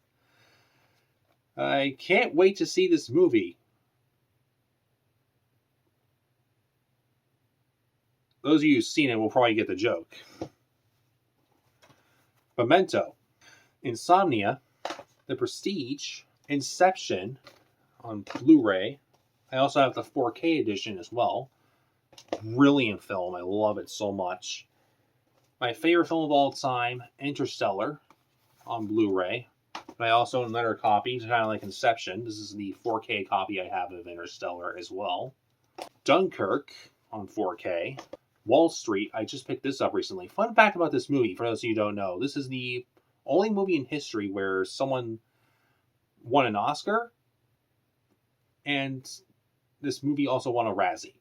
I can't wait to see this movie. Those of you who've seen it will probably get the joke. Memento. Insomnia. The Prestige. Inception on Blu-ray. I also have the 4K edition as well. Brilliant film. I love it so much. My favorite film of all time, Interstellar, on Blu-ray. But I also own another copy, kind of like Inception. This is the 4K copy I have of Interstellar as well. Dunkirk on 4K. Wall Street, I just picked this up recently. Fun fact about this movie, for those of you who don't know, this is the only movie in history where someone won an Oscar, and this movie also won a Razzie.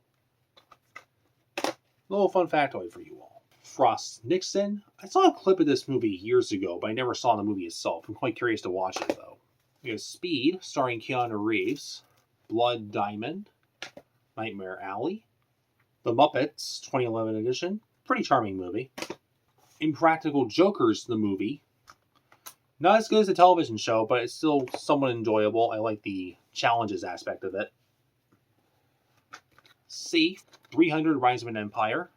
Little fun factoid for you all. Frost Nixon. I saw a clip of this movie years ago, but I never saw the movie itself. I'm quite curious to watch it, though. We have Speed, starring Keanu Reeves. Blood Diamond. Nightmare Alley. The Muppets, 2011 edition. Pretty charming movie. Impractical Jokers, the movie. Not as good as the television show, but it's still somewhat enjoyable. I like the challenges aspect of it. Safe, 300 Rise of an Empire.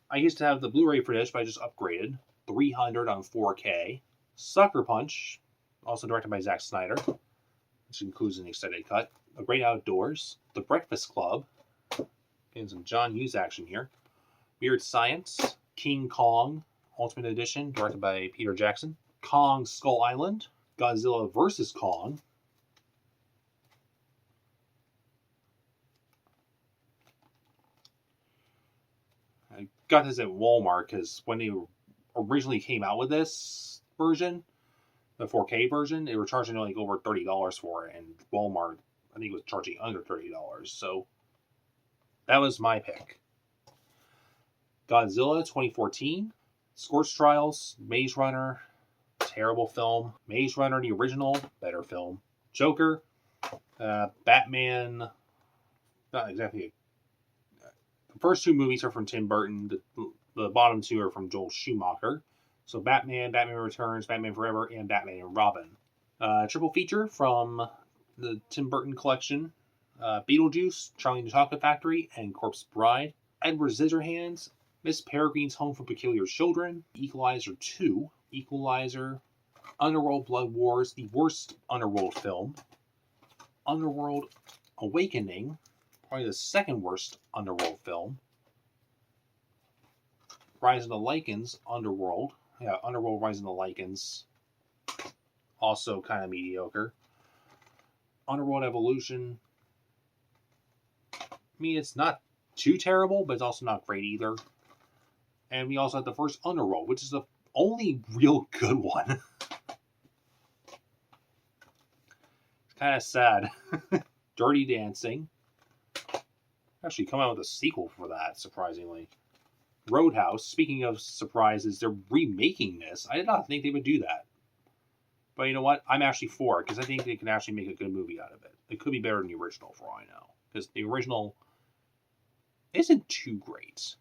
I used to have the Blu-ray for this, but I just upgraded. 300 on 4K. Sucker Punch, also directed by Zack Snyder, which includes an extended cut. The Great Outdoors. The Breakfast Club. Getting some John Hughes action here. Weird Science. King Kong, Ultimate Edition, directed by Peter Jackson. Kong Skull Island. Godzilla vs. Kong. I got this at Walmart because when they originally came out with this version, the 4K version, they were charging like over $30 for it, and Walmart, I think, was charging under $30. So that was my pick. Godzilla 2014, Scorch Trials, Maze Runner, terrible film. Maze Runner, the original, better film. Joker, Batman, not exactly. The first two movies are from Tim Burton. The bottom two are from Joel Schumacher. So Batman, Batman Returns, Batman Forever, and Batman and Robin. Triple feature from the Tim Burton collection. Beetlejuice, Charlie and the Chocolate Factory, and Corpse Bride. Edward Scissorhands, Miss Peregrine's Home for Peculiar Children. Equalizer 2. Equalizer. Underworld Blood Wars, the worst Underworld film. Underworld Awakening, probably the second worst Underworld film. Rise of the Lycans, Underworld. Yeah, Underworld Rise of the Lycans. Also kind of mediocre. Underworld Evolution. I mean, it's not too terrible, but it's also not great either. And we also have the first Underworld, which is the only real good one. It's kind of sad. Dirty Dancing. Actually, come out with a sequel for that, surprisingly. Roadhouse. Speaking of surprises, they're remaking this. I did not think they would do that. But you know what? I'm actually for it, because I think they can actually make a good movie out of it. It could be better than the original, for all I know. Because the original isn't too great.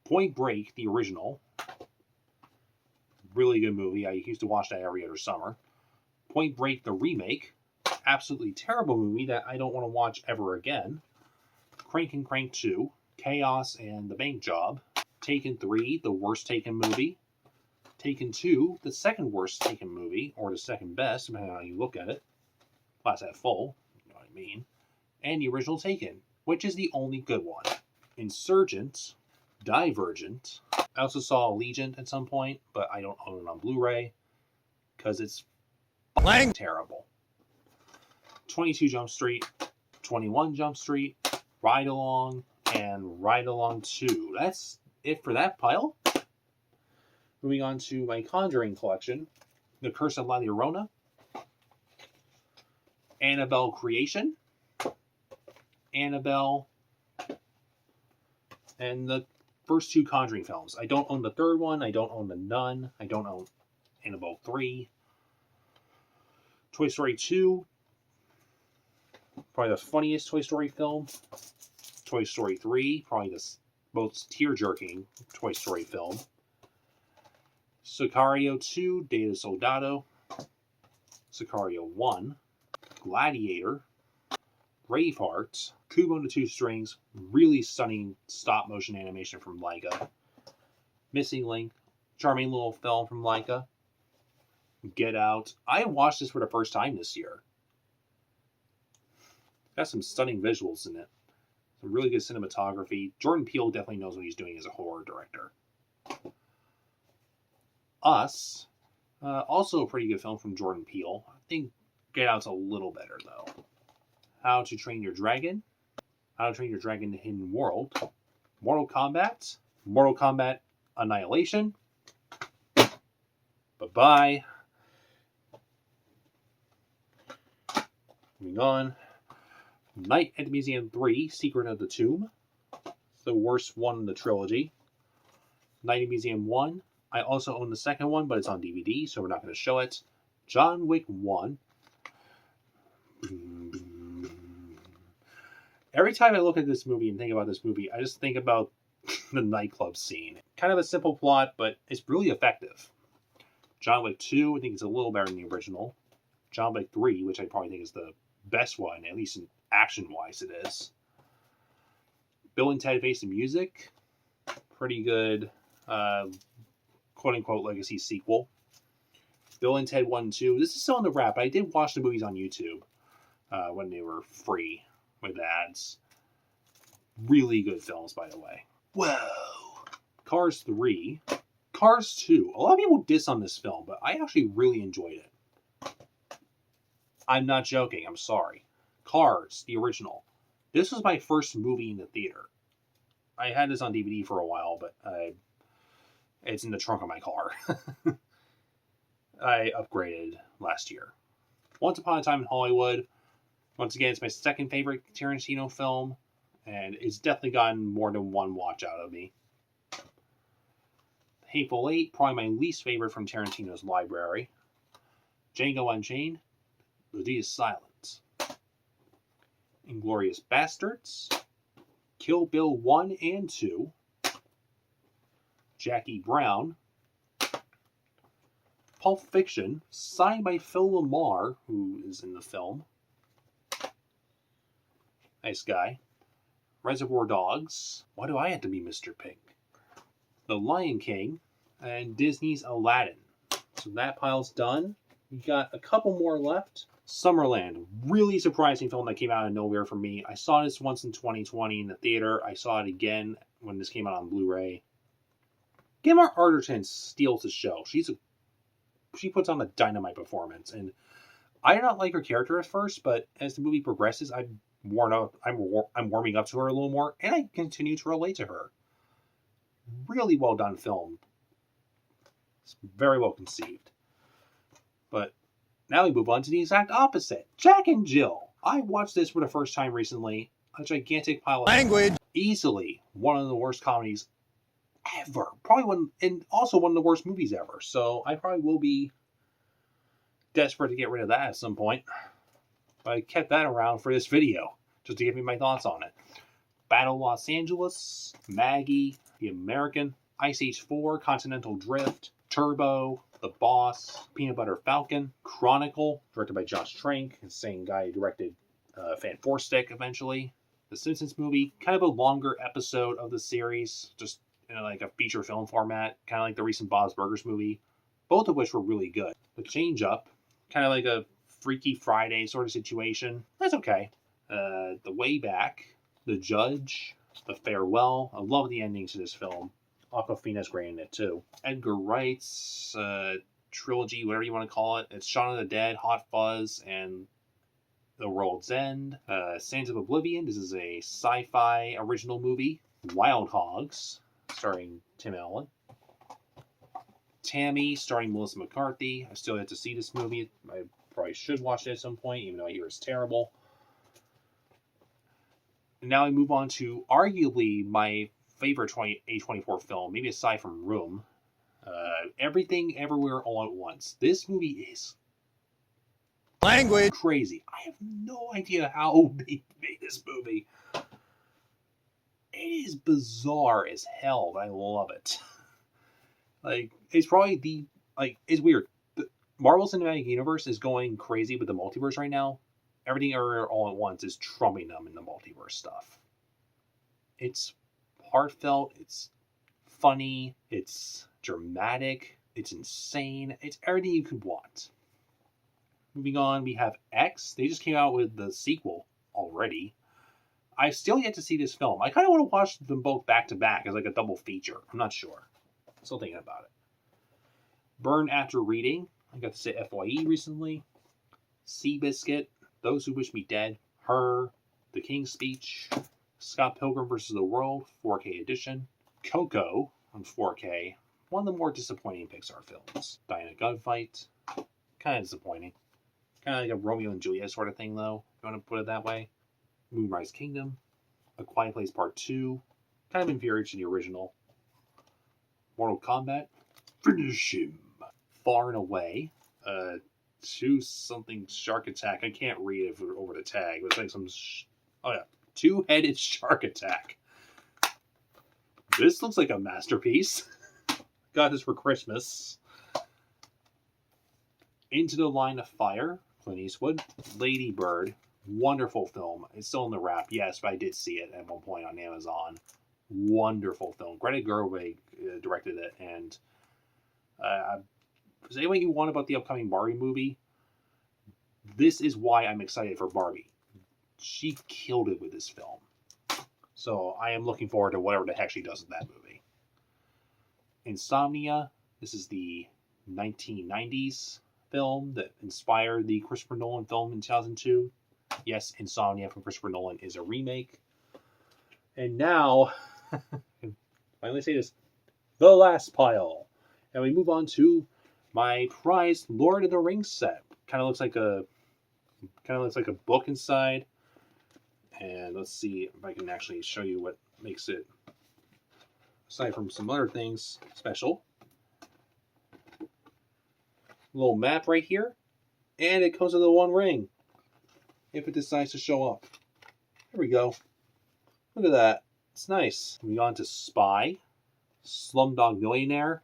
Point Break, the original. Really good movie. I used to watch that every other summer. Point Break, the remake. Absolutely terrible movie that I don't want to watch ever again. Crank and Crank 2. Chaos and the Bank Job. Taken 3, the worst Taken movie. Taken 2, the second worst Taken movie, or the second best, depending on how you look at it. Glass half full, you know what I mean. And the original Taken, which is the only good one. Insurgent, Divergent. I also saw Allegiant at some point, but I don't own it on Blu-ray, because it's terrible. 22 Jump Street, 21 Jump Street, Ride Along, and Ride Along 2. That's it for that pile. Moving on to my Conjuring collection. The Curse of La Llorona. Annabelle Creation. Annabelle. And the first two Conjuring films. I don't own the third one. I don't own The Nun. I don't own Annabelle 3. Toy Story 2. Probably the funniest Toy Story film. Toy Story 3. Probably the most tear-jerking Toy Story film. Sicario 2, Day of Soldado. Sicario 1. Gladiator. Braveheart. Kubo and the Two Strings. Really stunning stop-motion animation from Laika. Missing Link. Charming little film from Laika. Get Out. I watched this for the first time this year. Got some stunning visuals in it. Really good cinematography. Jordan Peele definitely knows what he's doing as a horror director. Us, also a pretty good film from Jordan Peele. I think Get Out's a little better, though. How to Train Your Dragon, How to Train Your Dragon in Hidden World, Mortal Kombat Annihilation, bye-bye. Moving on. Night at the Museum 3, Secret of the Tomb. The worst one in the trilogy. Night at the Museum 1. I also own the second one, but it's on DVD, so we're not going to show it. John Wick 1. Every time I look at this movie and think about this movie, I just think about the nightclub scene. Kind of a simple plot, but it's really effective. John Wick 2, I think it's a little better than the original. John Wick 3, which I probably think is the best one, at least in action-wise it is. Bill and Ted Face the Music. Pretty good, quote-unquote legacy sequel. Bill and Ted 1 and 2. This is still in the wrap. I did watch the movies on YouTube when they were free with ads. Really good films, by the way. Whoa! Cars 3. Cars 2. A lot of people diss on this film, but I actually really enjoyed it. I'm not joking. I'm sorry. Cars, the original. This was my first movie in the theater. I had this on DVD for a while, but it's in the trunk of my car. I upgraded last year. Once Upon a Time in Hollywood. Once again, it's my second favorite Tarantino film, and it's definitely gotten more than one watch out of me. Hateful Eight, probably my least favorite from Tarantino's library. Django Unchained, The Deed is Silent. Inglourious Bastards, Kill Bill 1 and 2, Jackie Brown, Pulp Fiction, signed by Phil Lamar, who is in the film. Nice guy. Reservoir Dogs. Why do I have to be Mr. Pink? The Lion King, and Disney's Aladdin. So that pile's done. We got a couple more left. Summerland, really surprising film that came out of nowhere for me. I saw this once in 2020 in the theater. I saw it again when this came out on Blu-ray. Gemma Arterton steals the show. She puts on a dynamite performance, and I did not like her character at first, but as the movie progresses, I'm warming up to her a little more, and I continue to relate to her. Really well done film. It's very well conceived. But now we move on to the exact opposite. Jack and Jill. I watched this for the first time recently. A gigantic pile of language. Easily one of the worst comedies ever. And also one of the worst movies ever. So I probably will be desperate to get rid of that at some point. But I kept that around for this video, just to give me my thoughts on it. Battle Los Angeles, Maggie, The American, Ice Age 4, Continental Drift, Turbo, The Boss, Peanut Butter Falcon, Chronicle, directed by Josh Trank, the same guy who directed Fan Four Stick eventually. The Simpsons movie, kind of a longer episode of the series, just in like a feature film format, kind of like the recent Bob's Burgers movie, both of which were really good. The Change Up, kind of like a Freaky Friday sort of situation. That's okay. The Way Back, The Judge, The Farewell. I love the endings to this film. Awkwafina's great in it too. Edgar Wright's trilogy, whatever you want to call it. It's Shaun of the Dead, Hot Fuzz, and The World's End. Sands of Oblivion. This is a sci-fi original movie. Wild Hogs, starring Tim Allen. Tammy, starring Melissa McCarthy. I still have to see this movie. I probably should watch it at some point, even though I hear it's terrible. And now we move on to arguably my favorite A24 film, maybe aside from Room. Everything, Everywhere, All at Once. This movie is crazy. I have no idea how they made this movie. It is bizarre as hell, but I love it. It's probably it's weird. The Marvel Cinematic Universe is going crazy with the multiverse right now. Everything Everywhere All at Once is trumping them in the multiverse stuff. It's heartfelt, it's funny, it's dramatic, it's insane, it's everything you could want. Moving on, we have X. They just came out with the sequel already. I've still yet to see this film. I kind of want to watch them both back to back as like a double feature. I'm not sure. Still thinking about it. Burn After Reading. I got to say FYE recently. Seabiscuit. Those Who Wish Me Dead. Her. The King's Speech. Scott Pilgrim vs. the World. 4K edition. Coco on 4K. One of the more disappointing Pixar films. Die in a Gunfight. Kind of disappointing. Kind of like a Romeo and Juliet sort of thing, though, if you want to put it that way. Moonrise Kingdom. A Quiet Place Part 2. Kind of inferior to the original. Mortal Kombat. Finish him. Far and Away. Two something shark attack. I can't read it over the tag, but it's like some... oh yeah. Two-headed shark attack. This looks like a masterpiece. Got this for Christmas. Into the Line of Fire. Clint Eastwood. Lady Bird. Wonderful film. It's still in the wrap, yes, but I did see it at one point on Amazon. Wonderful film. Greta Gerwig directed it, and say what you want about the upcoming Barbie movie. This is why I'm excited for Barbie. She killed it with this film. So I am looking forward to whatever the heck she does with that movie. Insomnia. This is the 1990s film that inspired the Christopher Nolan film in 2002. Yes, Insomnia from Christopher Nolan is a remake. And now, finally say this, the last pile. And we move on to my prized Lord of the Rings set. Kind of looks like a book inside. And let's see if I can actually show you what makes it, aside from some other things, special. A little map right here. And it comes with the One Ring. If it decides to show up. Here we go. Look at that. It's nice. Moving on to Spy. Slumdog Millionaire.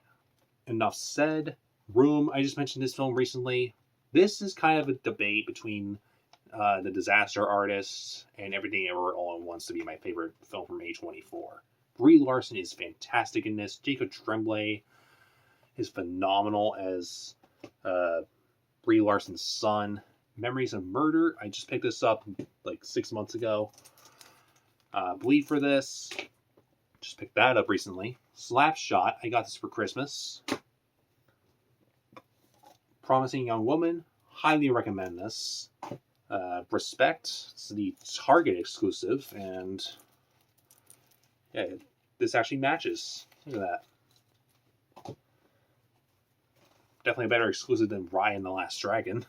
Enough Said. Room. I just mentioned this film recently. This is kind of a debate between The Disaster Artist and Everything Everywhere All at Once to be my favorite film from A24. Brie Larson is fantastic in this. Jacob Tremblay is phenomenal as Brie Larson's son. Memories of Murder. I just picked this up like 6 months ago. Bleed for this. Just picked that up recently. Slapshot. I got this for Christmas. Promising Young Woman. Highly recommend this. Respect. It's the Target exclusive, and yeah, this actually matches. Look at that. Definitely a better exclusive than Raya and the Last Dragon.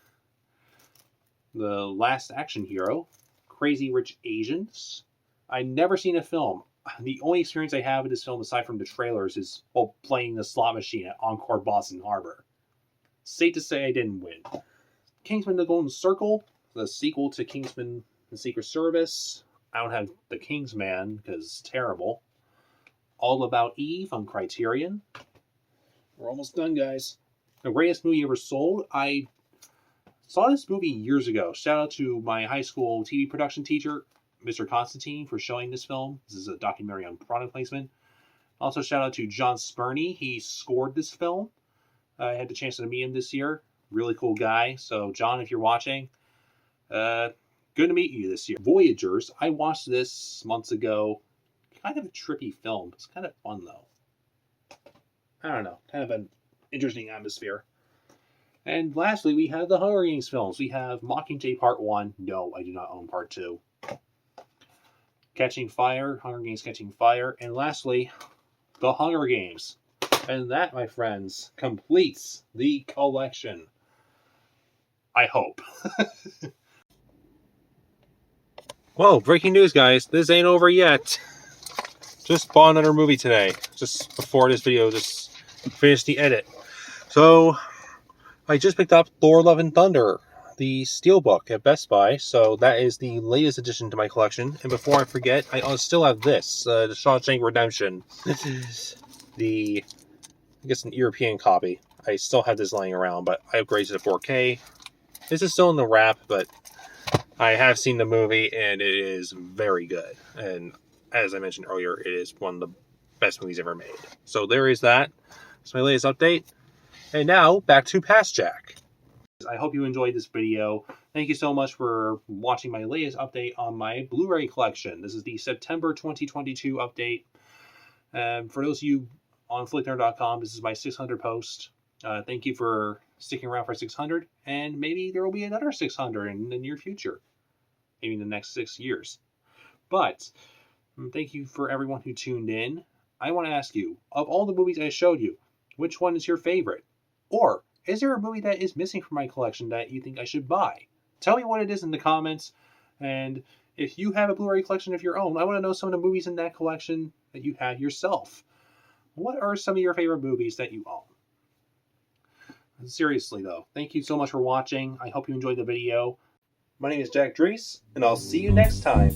The Last Action Hero. Crazy Rich Asians. I've never seen a film. The only experience I have with this film, aside from the trailers, is playing the slot machine at Encore Boston Harbor. Safe to say I didn't win. Kingsman: The Golden Circle, the sequel to Kingsman: The Secret Service. I don't have The Kingsman because it's terrible. All About Eve on Criterion. We're almost done, guys. The Greatest Movie Ever Sold. I saw this movie years ago. Shout out to my high school TV production teacher, Mr. Constantine, for showing this film. This is a documentary on product placement. Also, shout out to John Spurney. He scored this film. I had the chance to meet him this year. Really cool guy. So, John, if you're watching, good to meet you this year. Voyagers. I watched this months ago. Kind of a trippy film. It's kind of fun, though. I don't know. Kind of an interesting atmosphere. And lastly, we have the Hunger Games films. We have Mockingjay Part 1. No, I do not own Part 2. Catching Fire. Hunger Games Catching Fire. And lastly, The Hunger Games. And that, my friends, completes the collection. I hope. Whoa, breaking news, guys. This ain't over yet. Just bought another movie today. Just before this video, just finished the edit. So, I just picked up Thor: Love and Thunder, the Steelbook at Best Buy. So, that is the latest addition to my collection. And before I forget, I still have this, the Shawshank Redemption. This is the... I guess an European copy. I still have this laying around, but I upgraded to 4K. This is still in the wrap, but I have seen the movie, and it is very good. And as I mentioned earlier, it is one of the best movies ever made. So there is that. It's my latest update. And now, back to Past Jack. I hope you enjoyed this video. Thank you so much for watching my latest update on my Blu-ray collection. This is the September 2022 update. For those of you on flicknerd.com, this is my 600 post. Thank you for sticking around for 600, and maybe there will be another 600 in the near future, maybe in the next 6 years. But thank you for everyone who tuned in. I want to ask you, of all the movies I showed you, which one is your favorite? Or is there a movie that is missing from my collection that you think I should buy? Tell me what it is in the comments. And if you have a Blu-ray collection of your own, I want to know some of the movies in that collection that you have yourself. What are some of your favorite movies that you own? Seriously though, thank you so much for watching. I hope you enjoyed the video. My name is Jack Drees, and I'll see you next time.